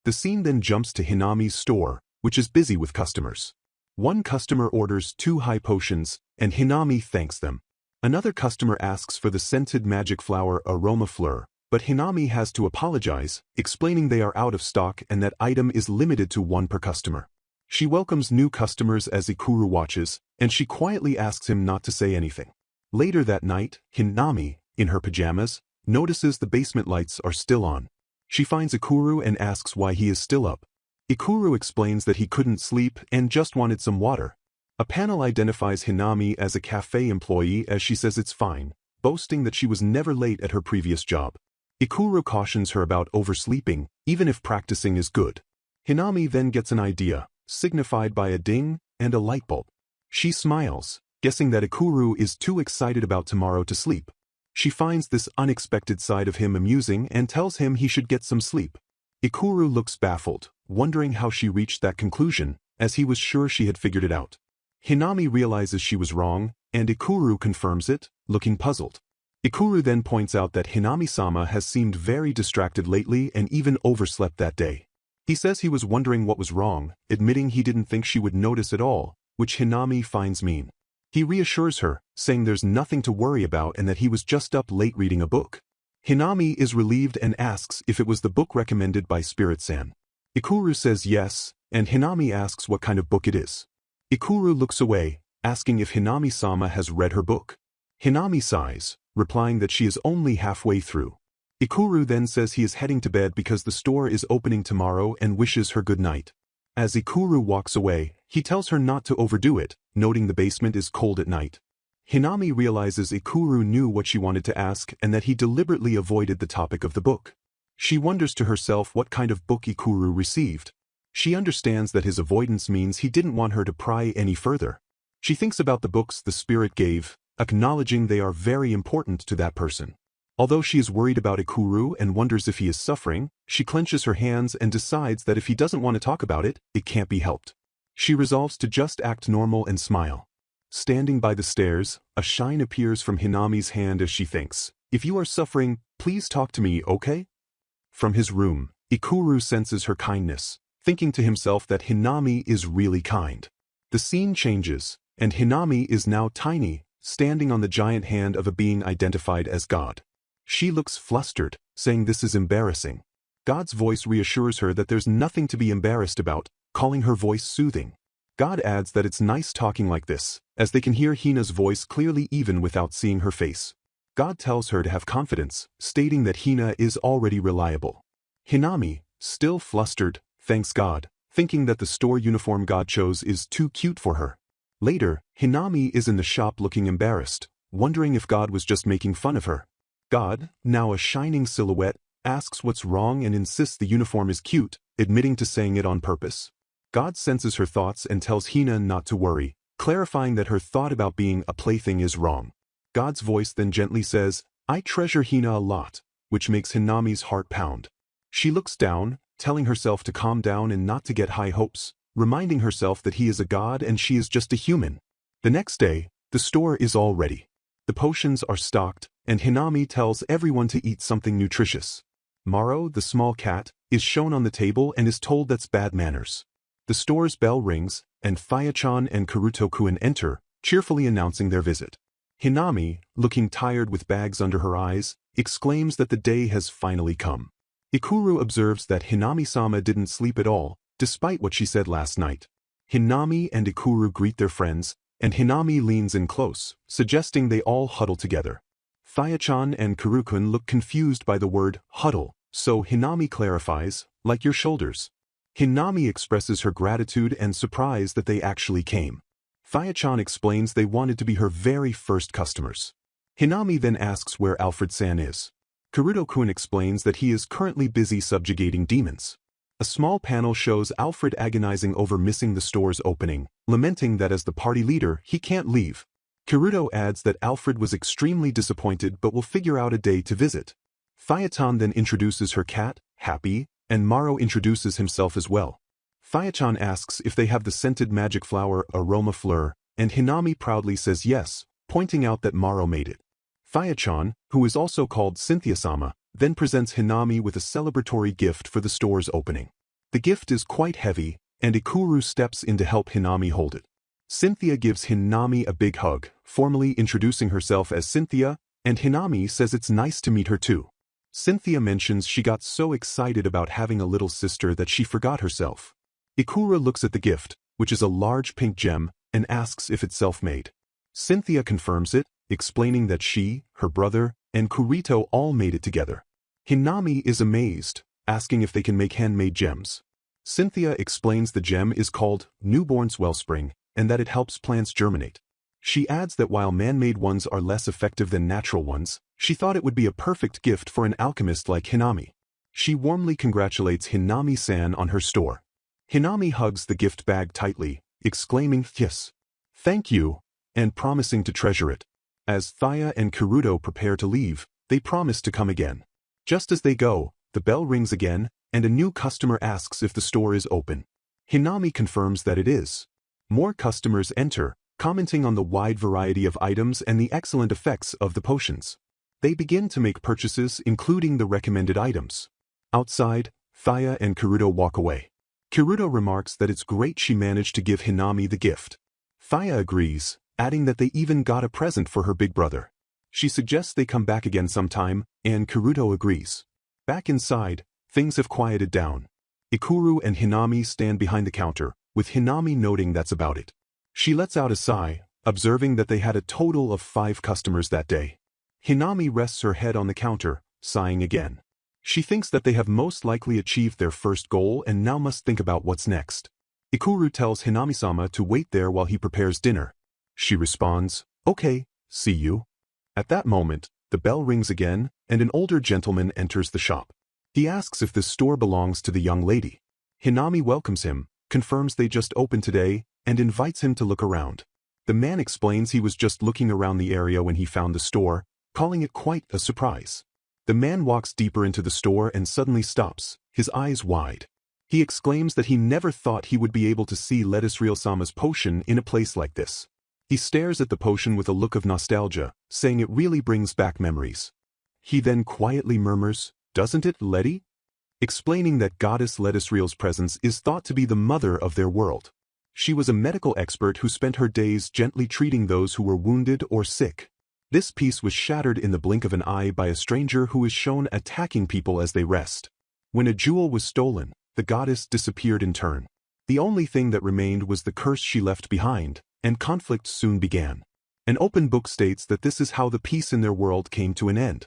The scene then jumps to Hinami's store, which is busy with customers. One customer orders 2 high potions, and Hinami thanks them. Another customer asks for the scented magic flower Aroma Fleur, but Hinami has to apologize, explaining they are out of stock and that item is limited to 1 per customer. She welcomes new customers as Ikuru watches, and she quietly asks him not to say anything. Later that night, Hinami, in her pajamas, notices the basement lights are still on. She finds Ikuru and asks why he is still up. Ikuru explains that he couldn't sleep and just wanted some water. A panel identifies Hinami as a cafe employee as she says it's fine, boasting that she was never late at her previous job. Ikuru cautions her about oversleeping, even if practicing is good. Hinami then gets an idea, signified by a ding and a light bulb. She smiles, guessing that Ikuru is too excited about tomorrow to sleep. She finds this unexpected side of him amusing and tells him he should get some sleep. Ikuru looks baffled, wondering how she reached that conclusion, as he was sure she had figured it out. Hinami realizes she was wrong, and Ikuru confirms it, looking puzzled. Ikuru then points out that Hinami-sama has seemed very distracted lately and even overslept that day. He says he was wondering what was wrong, admitting he didn't think she would notice at all, which Hinami finds mean. He reassures her, saying there's nothing to worry about and that he was just up late reading a book. Hinami is relieved and asks if it was the book recommended by Spirit-san. Ikuru says yes, and Hinami asks what kind of book it is. Ikuru looks away, asking if Hinami-sama has read her book. Hinami sighs, replying that she is only halfway through. Ikuru then says he is heading to bed because the store is opening tomorrow and wishes her good night. As Ikuru walks away, he tells her not to overdo it, noting the basement is cold at night. Hinami realizes Ikuru knew what she wanted to ask and that he deliberately avoided the topic of the book. She wonders to herself what kind of book Ikuru received. She understands that his avoidance means he didn't want her to pry any further. She thinks about the books the spirit gave, acknowledging they are very important to that person. Although she is worried about Ikuru and wonders if he is suffering, she clenches her hands and decides that if he doesn't want to talk about it, it can't be helped. She resolves to just act normal and smile. Standing by the stairs, a shine appears from Hinami's hand as she thinks, "If you are suffering, please talk to me, okay?" From his room, Ikuru senses her kindness, thinking to himself that Hinami is really kind. The scene changes, and Hinami is now tiny, standing on the giant hand of a being identified as God. She looks flustered, saying this is embarrassing. God's voice reassures her that there's nothing to be embarrassed about, calling her voice soothing. God adds that it's nice talking like this, as they can hear Hina's voice clearly even without seeing her face. God tells her to have confidence, stating that Hina is already reliable. Hinami, still flustered, thanks God, thinking that the store uniform God chose is too cute for her. Later, Hinami is in the shop looking embarrassed, wondering if God was just making fun of her. God, now a shining silhouette, asks what's wrong and insists the uniform is cute, admitting to saying it on purpose. God senses her thoughts and tells Hina not to worry, clarifying that her thought about being a plaything is wrong. God's voice then gently says, "I treasure Hina a lot," which makes Hinami's heart pound. She looks down, telling herself to calm down and not to get high hopes, reminding herself that he is a god and she is just a human. The next day, the store is all ready. The potions are stocked, and Hinami tells everyone to eat something nutritious. Maro, the small cat, is shown on the table and is told that's bad manners. The store's bell rings, and Faya-chan and Karuto-kun enter, cheerfully announcing their visit. Hinami, looking tired with bags under her eyes, exclaims that the day has finally come. Ikuru observes that Hinami-sama didn't sleep at all, despite what she said last night. Hinami and Ikuru greet their friends, and Hinami leans in close, suggesting they all huddle together. Faya-chan and Karuto-kun look confused by the word huddle, so Hinami clarifies, "Like your shoulders." Hinami expresses her gratitude and surprise that they actually came. Faya-chan explains they wanted to be her very first customers. Hinami then asks where Alfred-san is. Karuto-kun explains that he is currently busy subjugating demons. A small panel shows Alfred agonizing over missing the store's opening, lamenting that as the party leader, he can't leave. Karuto adds that Alfred was extremely disappointed but will figure out a day to visit. Faya-chan then introduces her cat, Happy, and Maro introduces himself as well. Faya-chan asks if they have the scented magic flower Aroma Fleur, and Hinami proudly says yes, pointing out that Maro made it. Faya-chan, who is also called Cynthia-sama, then presents Hinami with a celebratory gift for the store's opening. The gift is quite heavy, and Ikuru steps in to help Hinami hold it. Cynthia gives Hinami a big hug, formally introducing herself as Cynthia, and Hinami says it's nice to meet her too. Cynthia mentions she got so excited about having a little sister that she forgot herself. Ikuru looks at the gift, which is a large pink gem, and asks if it's self-made. Cynthia confirms it, explaining that she, her brother, and Kurito all made it together. Hinami is amazed, asking if they can make handmade gems. Cynthia explains the gem is called Newborn's Wellspring and that it helps plants germinate. She adds that while man-made ones are less effective than natural ones, she thought it would be a perfect gift for an alchemist like Hinami. She warmly congratulates Hinami-san on her store. Hinami hugs the gift bag tightly, exclaiming "Yes, thank you," and promising to treasure it. As Thaya and Kuruto prepare to leave, they promise to come again. Just as they go, the bell rings again, and a new customer asks if the store is open. Hinami confirms that it is. More customers enter, commenting on the wide variety of items and the excellent effects of the potions. They begin to make purchases, including the recommended items. Outside, Thaya and Kuruto walk away. Kuruto remarks that it's great she managed to give Hinami the gift. Thaya agrees, adding that they even got a present for her big brother. She suggests they come back again sometime, and Kuruto agrees. Back inside, things have quieted down. Ikuru and Hinami stand behind the counter, with Hinami noting that's about it. She lets out a sigh, observing that they had a total of 5 customers that day. Hinami rests her head on the counter, sighing again. She thinks that they have most likely achieved their first goal and now must think about what's next. Ikuru tells Hinami-sama to wait there while he prepares dinner. She responds, "Okay, see you." At that moment, the bell rings again, and an older gentleman enters the shop. He asks if this store belongs to the young lady. Hinami welcomes him, confirms they just opened today, and invites him to look around. The man explains he was just looking around the area when he found the store, calling it quite a surprise. The man walks deeper into the store and suddenly stops, his eyes wide. He exclaims that he never thought he would be able to see Lettuce Real-sama's potion in a place like this. He stares at the potion with a look of nostalgia, saying it really brings back memories. He then quietly murmurs, "Doesn't it, Letty?" Explaining that goddess Lettuce Real's presence is thought to be the mother of their world. She was a medical expert who spent her days gently treating those who were wounded or sick. This peace was shattered in the blink of an eye by a stranger who is shown attacking people as they rest. When a jewel was stolen, the goddess disappeared in turn. The only thing that remained was the curse she left behind, and conflict soon began. An open book states that this is how the peace in their world came to an end.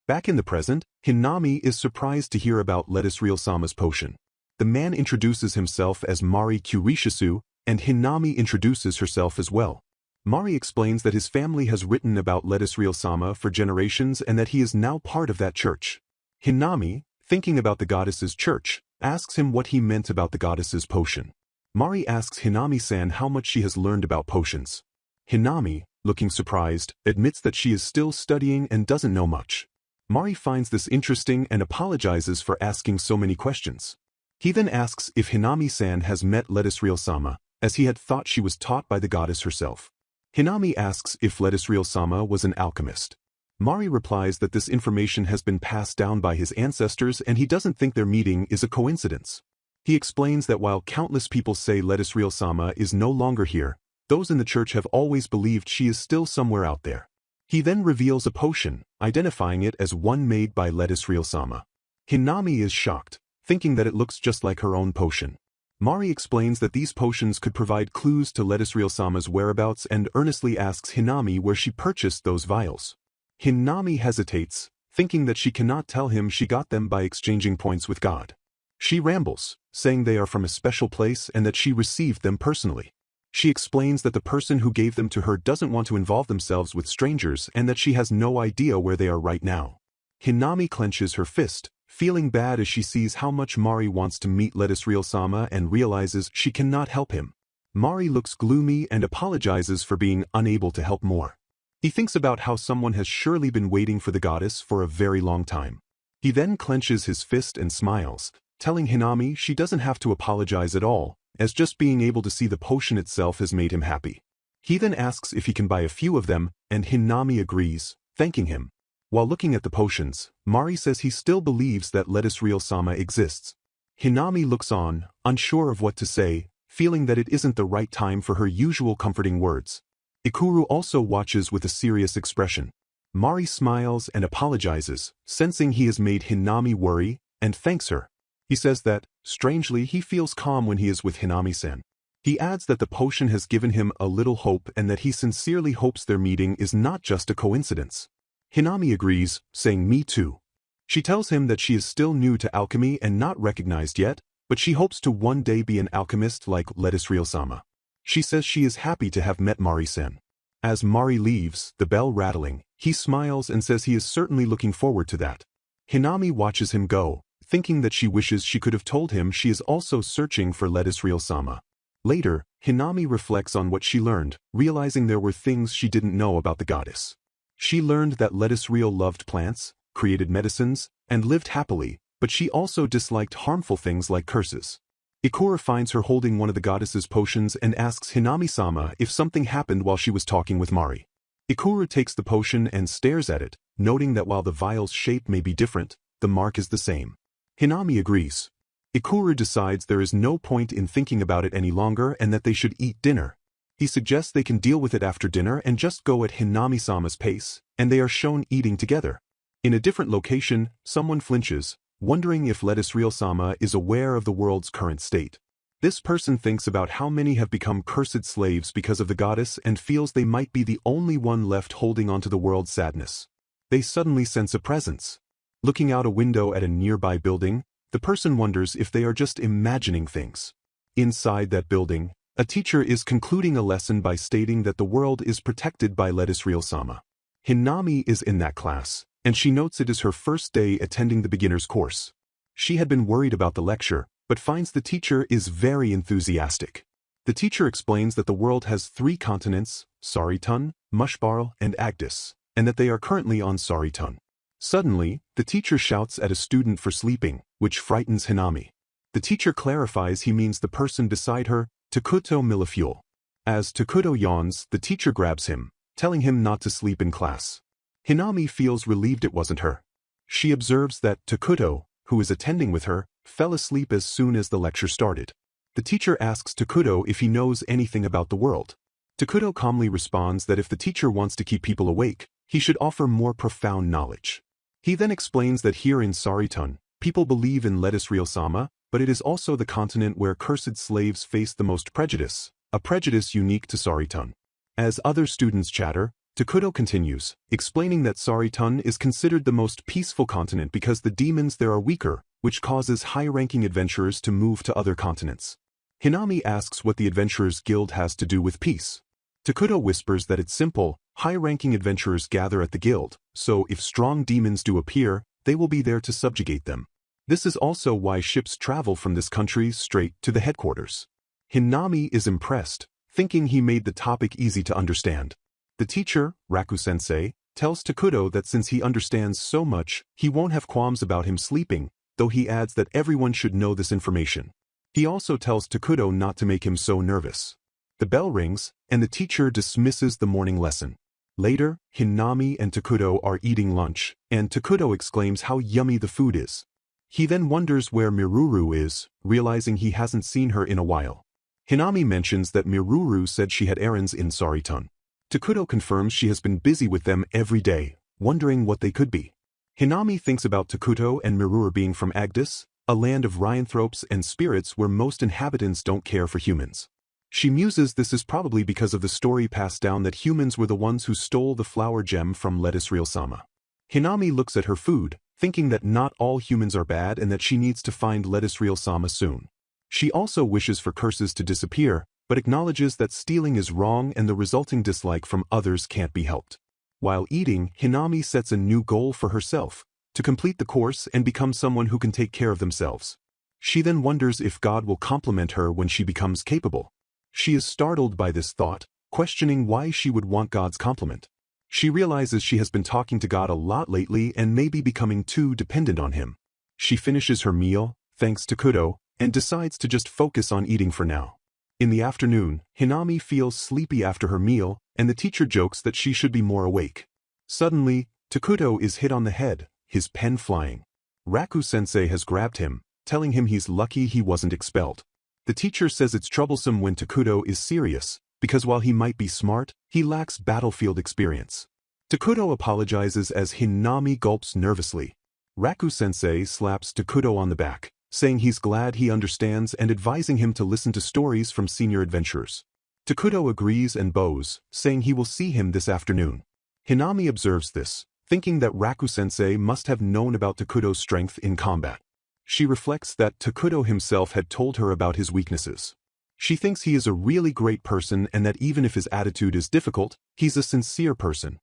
Back in the present, Hinami is surprised to hear about Lettuce Real-sama's potion. The man introduces himself as Mari Kurishisu, and Hinami introduces herself as well. Mari explains that his family has written about Lettuce Real-sama for generations and that he is now part of that church. Hinami, thinking about the goddess's church, asks him what he meant about the goddess's potion. Mari asks Hinami-san how much she has learned about potions. Hinami, looking surprised, admits that she is still studying and doesn't know much. Mari finds this interesting and apologizes for asking so many questions. He then asks if Hinami-san has met Lettuce Real-sama, as he had thought she was taught by the goddess herself. Hinami asks if Lettuce Real-sama was an alchemist. Mari replies that this information has been passed down by his ancestors and he doesn't think their meeting is a coincidence. He explains that while countless people say Lettuce Real-sama is no longer here, those in the church have always believed she is still somewhere out there. He then reveals a potion, identifying it as one made by Lettuce Real-sama. Hinami is shocked, thinking that it looks just like her own potion. Mari explains that these potions could provide clues to Lettuce Real-sama's whereabouts and earnestly asks Hinami where she purchased those vials. Hinami hesitates, thinking that she cannot tell him she got them by exchanging points with God. She rambles, saying they are from a special place and that she received them personally. She explains that the person who gave them to her doesn't want to involve themselves with strangers and that she has no idea where they are right now. Hinami clenches her fist, feeling bad as she sees how much Mari wants to meet Lettuce Real-sama and realizes she cannot help him. Mari looks gloomy and apologizes for being unable to help more. He thinks about how someone has surely been waiting for the goddess for a very long time. He then clenches his fist and smiles, telling Hinami she doesn't have to apologize at all, as just being able to see the potion itself has made him happy. He then asks if he can buy a few of them, and Hinami agrees, thanking him. While looking at the potions, Mari says he still believes that Lettuce Real-sama exists. Hinami looks on, unsure of what to say, feeling that it isn't the right time for her usual comforting words. Ikuru also watches with a serious expression. Mari smiles and apologizes, sensing he has made Hinami worry, and thanks her. He says that, strangely, he feels calm when he is with Hinami-san. He adds that the potion has given him a little hope and that he sincerely hopes their meeting is not just a coincidence. Hinami agrees, saying me too. She tells him that she is still new to alchemy and not recognized yet, but she hopes to one day be an alchemist like Lettuce Real-sama. She says she is happy to have met Mari-sen. As Mari leaves, the bell rattling, he smiles and says he is certainly looking forward to that. Hinami watches him go, thinking that she wishes she could have told him she is also searching for Lettuce Real-sama. Later, Hinami reflects on what she learned, realizing there were things she didn't know about the goddess. She learned that Lettuce Real loved plants, created medicines, and lived happily, but she also disliked harmful things like curses. Ikura finds her holding one of the goddess's potions and asks Hinami-sama if something happened while she was talking with Mari. Ikura takes the potion and stares at it, noting that while the vial's shape may be different, the mark is the same. Hinami agrees. Ikura decides there is no point in thinking about it any longer and that they should eat dinner. He suggests they can deal with it after dinner and just go at Hinami-sama's pace, and they are shown eating together. In a different location, someone flinches, wondering if Lettuce Real-sama is aware of the world's current state. This person thinks about how many have become cursed slaves because of the goddess and feels they might be the only one left holding onto the world's sadness. They suddenly sense a presence. Looking out a window at a nearby building, the person wonders if they are just imagining things. Inside that building, a teacher is concluding a lesson by stating that the world is protected by Lettuce Real-sama. Hinami is in that class, and she notes it is her first day attending the beginner's course. She had been worried about the lecture, but finds the teacher is very enthusiastic. The teacher explains that the world has 3 continents, Saritun, Mushbarl, and Agdis, and that they are currently on Saritun. Suddenly, the teacher shouts at a student for sleeping, which frightens Hinami. The teacher clarifies he means the person beside her, Takuto Millefule. As Takuto yawns, the teacher grabs him, telling him not to sleep in class. Hinami feels relieved it wasn't her. She observes that Takuto, who is attending with her, fell asleep as soon as the lecture started. The teacher asks Takuto if he knows anything about the world. Takuto calmly responds that if the teacher wants to keep people awake, he should offer more profound knowledge. He then explains that here in Saritun, people believe in Lettuce Real-sama, but it is also the continent where cursed slaves face the most prejudice, a prejudice unique to Saritun. As other students chatter, Takuto continues, explaining that Saritun is considered the most peaceful continent because the demons there are weaker, which causes high-ranking adventurers to move to other continents. Hinami asks what the Adventurers Guild has to do with peace. Takuto whispers that it's simple, high-ranking adventurers gather at the guild, so if strong demons do appear, they will be there to subjugate them. This is also why ships travel from this country straight to the headquarters. Hinami is impressed, thinking he made the topic easy to understand. The teacher, Raku-sensei, tells Takuto that since he understands so much, he won't have qualms about him sleeping, though he adds that everyone should know this information. He also tells Takuto not to make him so nervous. The bell rings, and the teacher dismisses the morning lesson. Later, Hinami and Takuto are eating lunch, and Takuto exclaims how yummy the food is. He then wonders where Miruru is, realizing he hasn't seen her in a while. Hinami mentions that Miruru said she had errands in Saritun. Takuto confirms she has been busy with them every day, wondering what they could be. Hinami thinks about Takuto and Miruru being from Agdis, a land of rhinoanthropes and spirits where most inhabitants don't care for humans. She muses this is probably because of the story passed down that humans were the ones who stole the flower gem from Lettuce Real-sama. Hinami looks at her food, thinking that not all humans are bad and that she needs to find Lettuce Real-sama soon. She also wishes for curses to disappear, but acknowledges that stealing is wrong and the resulting dislike from others can't be helped. While eating, Hinami sets a new goal for herself, to complete the course and become someone who can take care of themselves. She then wonders if God will compliment her when she becomes capable. She is startled by this thought, questioning why she would want God's compliment. She realizes she has been talking to God a lot lately and may be becoming too dependent on him. She finishes her meal, thanks to Takuto, and decides to just focus on eating for now. In the afternoon, Hinami feels sleepy after her meal, and the teacher jokes that she should be more awake. Suddenly, Takuto is hit on the head, his pen flying. Raku-sensei has grabbed him, telling him he's lucky he wasn't expelled. The teacher says it's troublesome when Takuto is serious, because while he might be smart, he lacks battlefield experience. Takuto apologizes as Hinami gulps nervously. Raku-sensei slaps Takuto on the back, saying he's glad he understands and advising him to listen to stories from senior adventurers. Takuto agrees and bows, saying he will see him this afternoon. Hinami observes this, thinking that Raku-sensei must have known about Takuto's strength in combat. She reflects that Takuto himself had told her about his weaknesses. She thinks he is a really great person and that even if his attitude is difficult, he's a sincere person.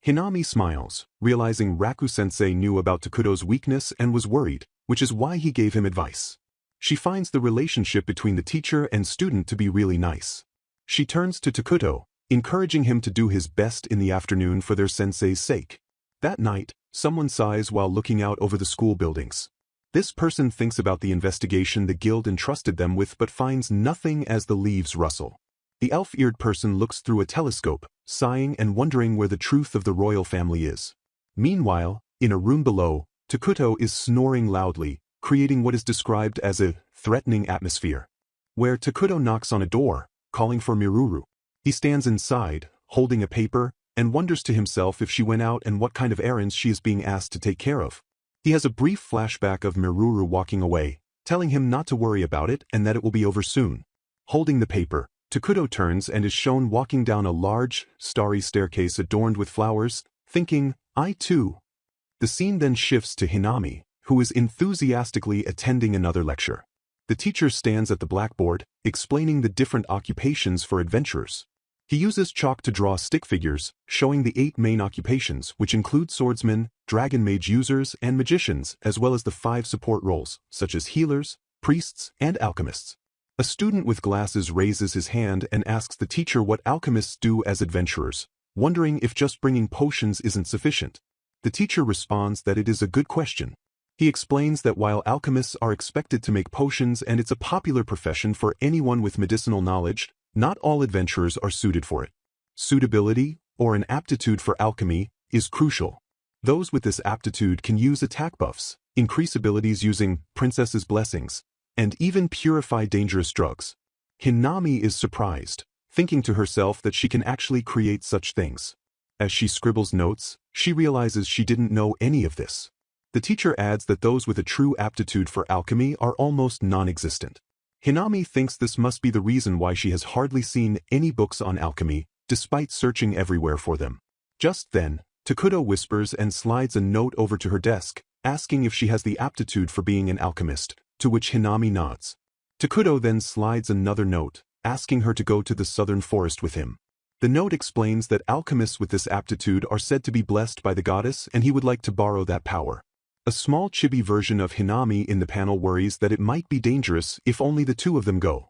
Hinami smiles, realizing Raku-sensei knew about Takuto's weakness and was worried, which is why he gave him advice. She finds the relationship between the teacher and student to be really nice. She turns to Takuto, encouraging him to do his best in the afternoon for their sensei's sake. That night, someone sighs while looking out over the school buildings. This person thinks about the investigation the guild entrusted them with but finds nothing as the leaves rustle. The elf-eared person looks through a telescope, sighing and wondering where the truth of the royal family is. Meanwhile, in a room below, Takuto is snoring loudly, creating what is described as a threatening atmosphere. Where Takuto knocks on a door, calling for Miruru. He stands inside, holding a paper, and wonders to himself if she went out and what kind of errands she is being asked to take care of. He has a brief flashback of Miruru walking away, telling him not to worry about it and that it will be over soon. Holding the paper, Takuto turns and is shown walking down a large, starry staircase adorned with flowers, thinking, I too. The scene then shifts to Hinami, who is enthusiastically attending another lecture. The teacher stands at the blackboard, explaining the different occupations for adventurers. He uses chalk to draw stick figures, showing the 8 main occupations, which include swordsmen, dragon mage users, and magicians, as well as the 5 support roles, such as healers, priests, and alchemists. A student with glasses raises his hand and asks the teacher what alchemists do as adventurers, wondering if just bringing potions isn't sufficient. The teacher responds that it is a good question. He explains that while alchemists are expected to make potions and it's a popular profession for anyone with medicinal knowledge, not all adventurers are suited for it. Suitability, or an aptitude for alchemy, is crucial. Those with this aptitude can use attack buffs, increase abilities using princess's blessings, and even purify dangerous drugs. Hinami is surprised, thinking to herself that she can actually create such things. As she scribbles notes, she realizes she didn't know any of this. The teacher adds that those with a true aptitude for alchemy are almost non-existent. Hinami thinks this must be the reason why she has hardly seen any books on alchemy, despite searching everywhere for them. Just then, Takuto whispers and slides a note over to her desk, asking if she has the aptitude for being an alchemist, to which Hinami nods. Takuto then slides another note, asking her to go to the southern forest with him. The note explains that alchemists with this aptitude are said to be blessed by the goddess and he would like to borrow that power. A small chibi version of Hinami in the panel worries that it might be dangerous if only the two of them go.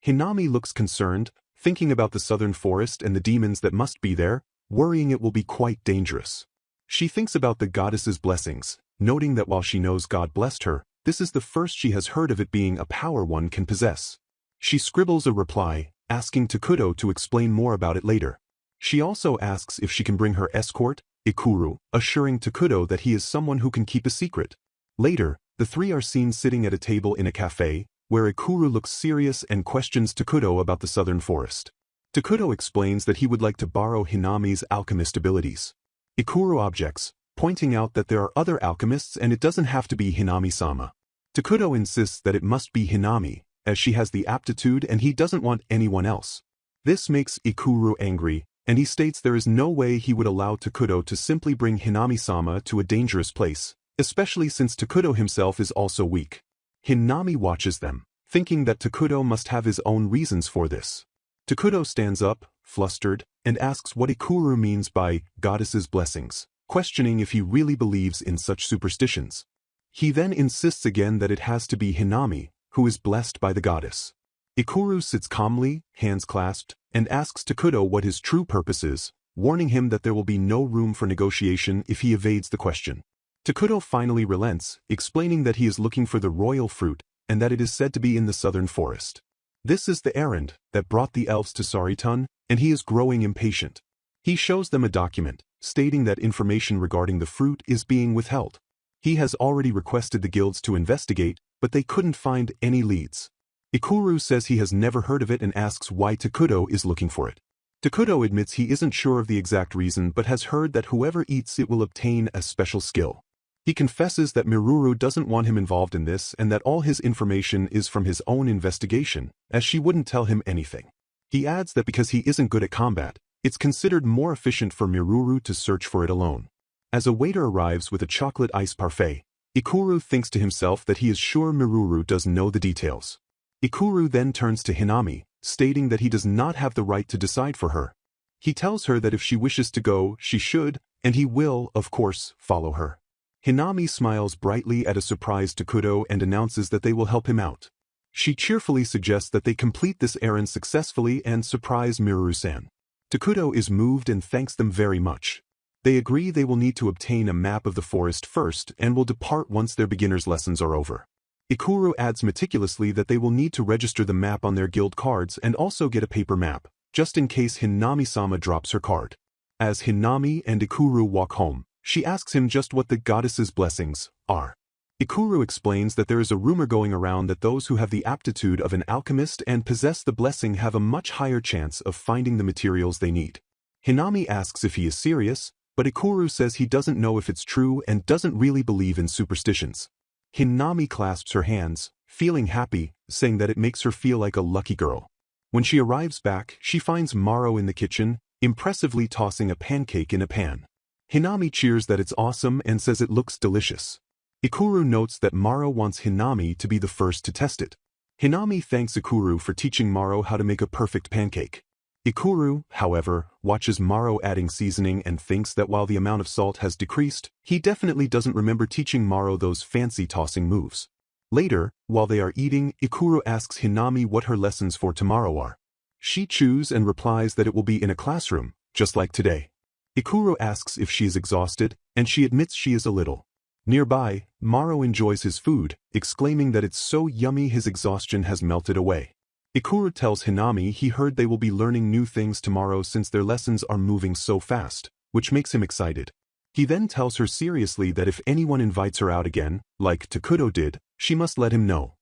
Hinami looks concerned, thinking about the southern forest and the demons that must be there, worrying it will be quite dangerous. She thinks about the goddess's blessings, noting that while she knows God blessed her, this is the first she has heard of it being a power one can possess. She scribbles a reply, asking Takuto to explain more about it later. She also asks if she can bring her escort, Ikuru, assuring Takuto that he is someone who can keep a secret. Later, the three are seen sitting at a table in a cafe, where Ikuru looks serious and questions Takuto about the southern forest. Takuto explains that he would like to borrow Hinami's alchemist abilities. Ikuru objects, pointing out that there are other alchemists and it doesn't have to be Hinami-sama. Takuto insists that it must be Hinami, as she has the aptitude and he doesn't want anyone else. This makes Ikuru angry, and he states there is no way he would allow Takuto to simply bring Hinami-sama to a dangerous place, especially since Takuto himself is also weak. Hinami watches them, thinking that Takuto must have his own reasons for this. Takuto stands up, flustered, and asks what Ikuru means by goddess's blessings, questioning if he really believes in such superstitions. He then insists again that it has to be Hinami, who is blessed by the goddess. Ikuru sits calmly, hands clasped, and asks Takuto what his true purpose is, warning him that there will be no room for negotiation if he evades the question. Takuto finally relents, explaining that he is looking for the royal fruit, and that it is said to be in the southern forest. This is the errand that brought the elves to Saritun, and he is growing impatient. He shows them a document, stating that information regarding the fruit is being withheld. He has already requested the guilds to investigate, but they couldn't find any leads. Ikuru says he has never heard of it and asks why Takuto is looking for it. Takuto admits he isn't sure of the exact reason but has heard that whoever eats it will obtain a special skill. He confesses that Miruru doesn't want him involved in this and that all his information is from his own investigation, as she wouldn't tell him anything. He adds that because he isn't good at combat, it's considered more efficient for Miruru to search for it alone. As a waiter arrives with a chocolate ice parfait, Ikuru thinks to himself that he is sure Miruru does know the details. Ikuru then turns to Hinami, stating that he does not have the right to decide for her. He tells her that if she wishes to go, she should, and he will, of course, follow her. Hinami smiles brightly at a surprised Takuto and announces that they will help him out. She cheerfully suggests that they complete this errand successfully and surprise Miruru-san. Takuto is moved and thanks them very much. They agree they will need to obtain a map of the forest first and will depart once their beginner's lessons are over. Ikuru adds meticulously that they will need to register the map on their guild cards and also get a paper map, just in case Hinami-sama drops her card. As Hinami and Ikuru walk home, she asks him just what the goddess's blessings are. Ikuru explains that there is a rumor going around that those who have the aptitude of an alchemist and possess the blessing have a much higher chance of finding the materials they need. Hinami asks if he is serious, but Ikuru says he doesn't know if it's true and doesn't really believe in superstitions. Hinami clasps her hands, feeling happy, saying that it makes her feel like a lucky girl. When she arrives back, she finds Maro in the kitchen, impressively tossing a pancake in a pan. Hinami cheers that it's awesome and says it looks delicious. Ikuru notes that Maro wants Hinami to be the first to test it. Hinami thanks Ikuru for teaching Maro how to make a perfect pancake. Ikuru, however, watches Maro adding seasoning and thinks that while the amount of salt has decreased, he definitely doesn't remember teaching Maro those fancy tossing moves. Later, while they are eating, Ikuru asks Hinami what her lessons for tomorrow are. She chews and replies that it will be in a classroom, just like today. Ikuru asks if she is exhausted, and she admits she is a little. Nearby, Maro enjoys his food, exclaiming that it's so yummy his exhaustion has melted away. Ikuru tells Hinami he heard they will be learning new things tomorrow since their lessons are moving so fast, which makes him excited. He then tells her seriously that if anyone invites her out again, like Takuto did, she must let him know.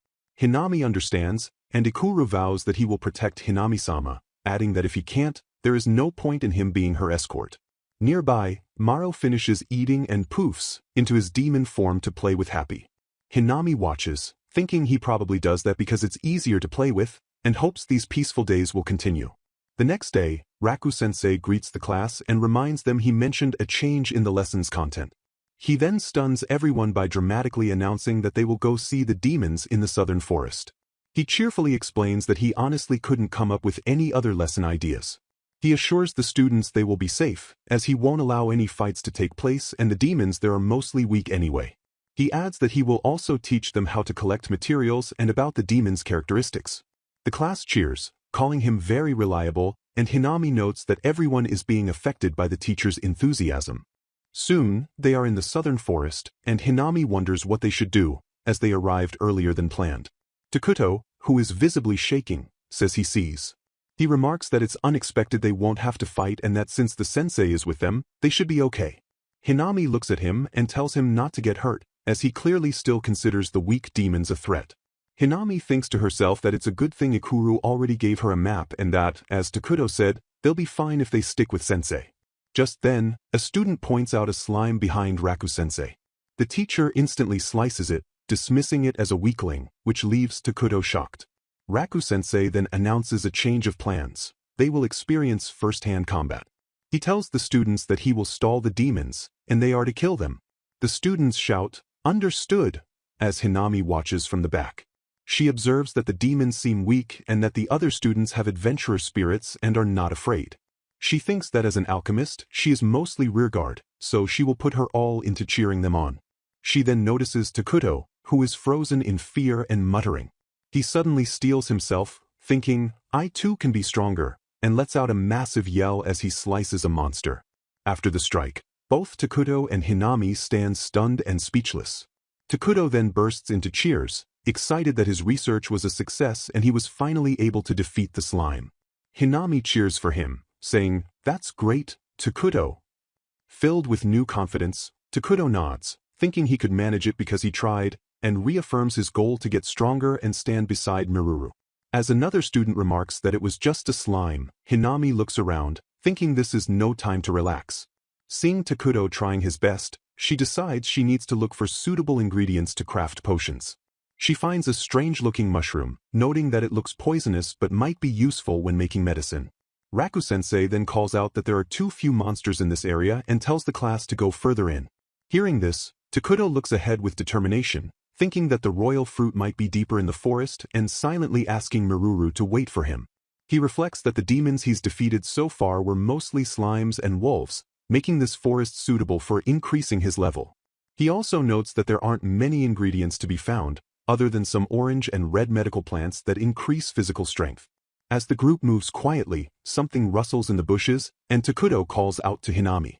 Hinami understands, and Ikuru vows that he will protect Hinami-sama, adding that if he can't, there is no point in him being her escort. Nearby, Maro finishes eating and poofs into his demon form to play with Happy. Hinami watches, thinking he probably does that because it's easier to play with, and hopes these peaceful days will continue. The next day, Raku-sensei greets the class and reminds them he mentioned a change in the lesson's content. He then stuns everyone by dramatically announcing that they will go see the demons in the southern forest. He cheerfully explains that he honestly couldn't come up with any other lesson ideas. He assures the students they will be safe, as he won't allow any fights to take place and the demons there are mostly weak anyway. He adds that he will also teach them how to collect materials and about the demons' characteristics. The class cheers, calling him very reliable, and Hinami notes that everyone is being affected by the teacher's enthusiasm. Soon, they are in the southern forest, and Hinami wonders what they should do, as they arrived earlier than planned. Takuto, who is visibly shaking, says he sees. He remarks that it's unexpected they won't have to fight and that since the sensei is with them, they should be okay. Hinami looks at him and tells him not to get hurt, as he clearly still considers the weak demons a threat. Hinami thinks to herself that it's a good thing Ikuru already gave her a map and that, as Takuto said, they'll be fine if they stick with sensei. Just then, a student points out a slime behind Raku-sensei. The teacher instantly slices it, dismissing it as a weakling, which leaves Takuto shocked. Raku-sensei then announces a change of plans. They will experience first-hand combat. He tells the students that he will stall the demons, and they are to kill them. The students shout, "Understood," as Hinami watches from the back. She observes that the demons seem weak and that the other students have adventurer spirits and are not afraid. She thinks that as an alchemist, she is mostly rearguard, so she will put her all into cheering them on. She then notices Takuto, who is frozen in fear and muttering. He suddenly steels himself, thinking, "I too can be stronger," and lets out a massive yell as he slices a monster. After the strike, both Takuto and Hinami stand stunned and speechless. Takuto then bursts into cheers, excited that his research was a success and he was finally able to defeat the slime. Hinami cheers for him, saying, "That's great, Takuto." Filled with new confidence, Takuto nods, thinking he could manage it because he tried, and reaffirms his goal to get stronger and stand beside Miruru. As another student remarks that it was just a slime, Hinami looks around, thinking this is no time to relax. Seeing Takuto trying his best, she decides she needs to look for suitable ingredients to craft potions. She finds a strange-looking mushroom, noting that it looks poisonous but might be useful when making medicine. Raku-sensei then calls out that there are too few monsters in this area and tells the class to go further in. Hearing this, Takuto looks ahead with determination, thinking that the royal fruit might be deeper in the forest and silently asking Miruru to wait for him. He reflects that the demons he's defeated so far were mostly slimes and wolves, making this forest suitable for increasing his level. He also notes that there aren't many ingredients to be found, other than some orange and red medical plants that increase physical strength. As the group moves quietly, something rustles in the bushes, and Takuto calls out to Hinami.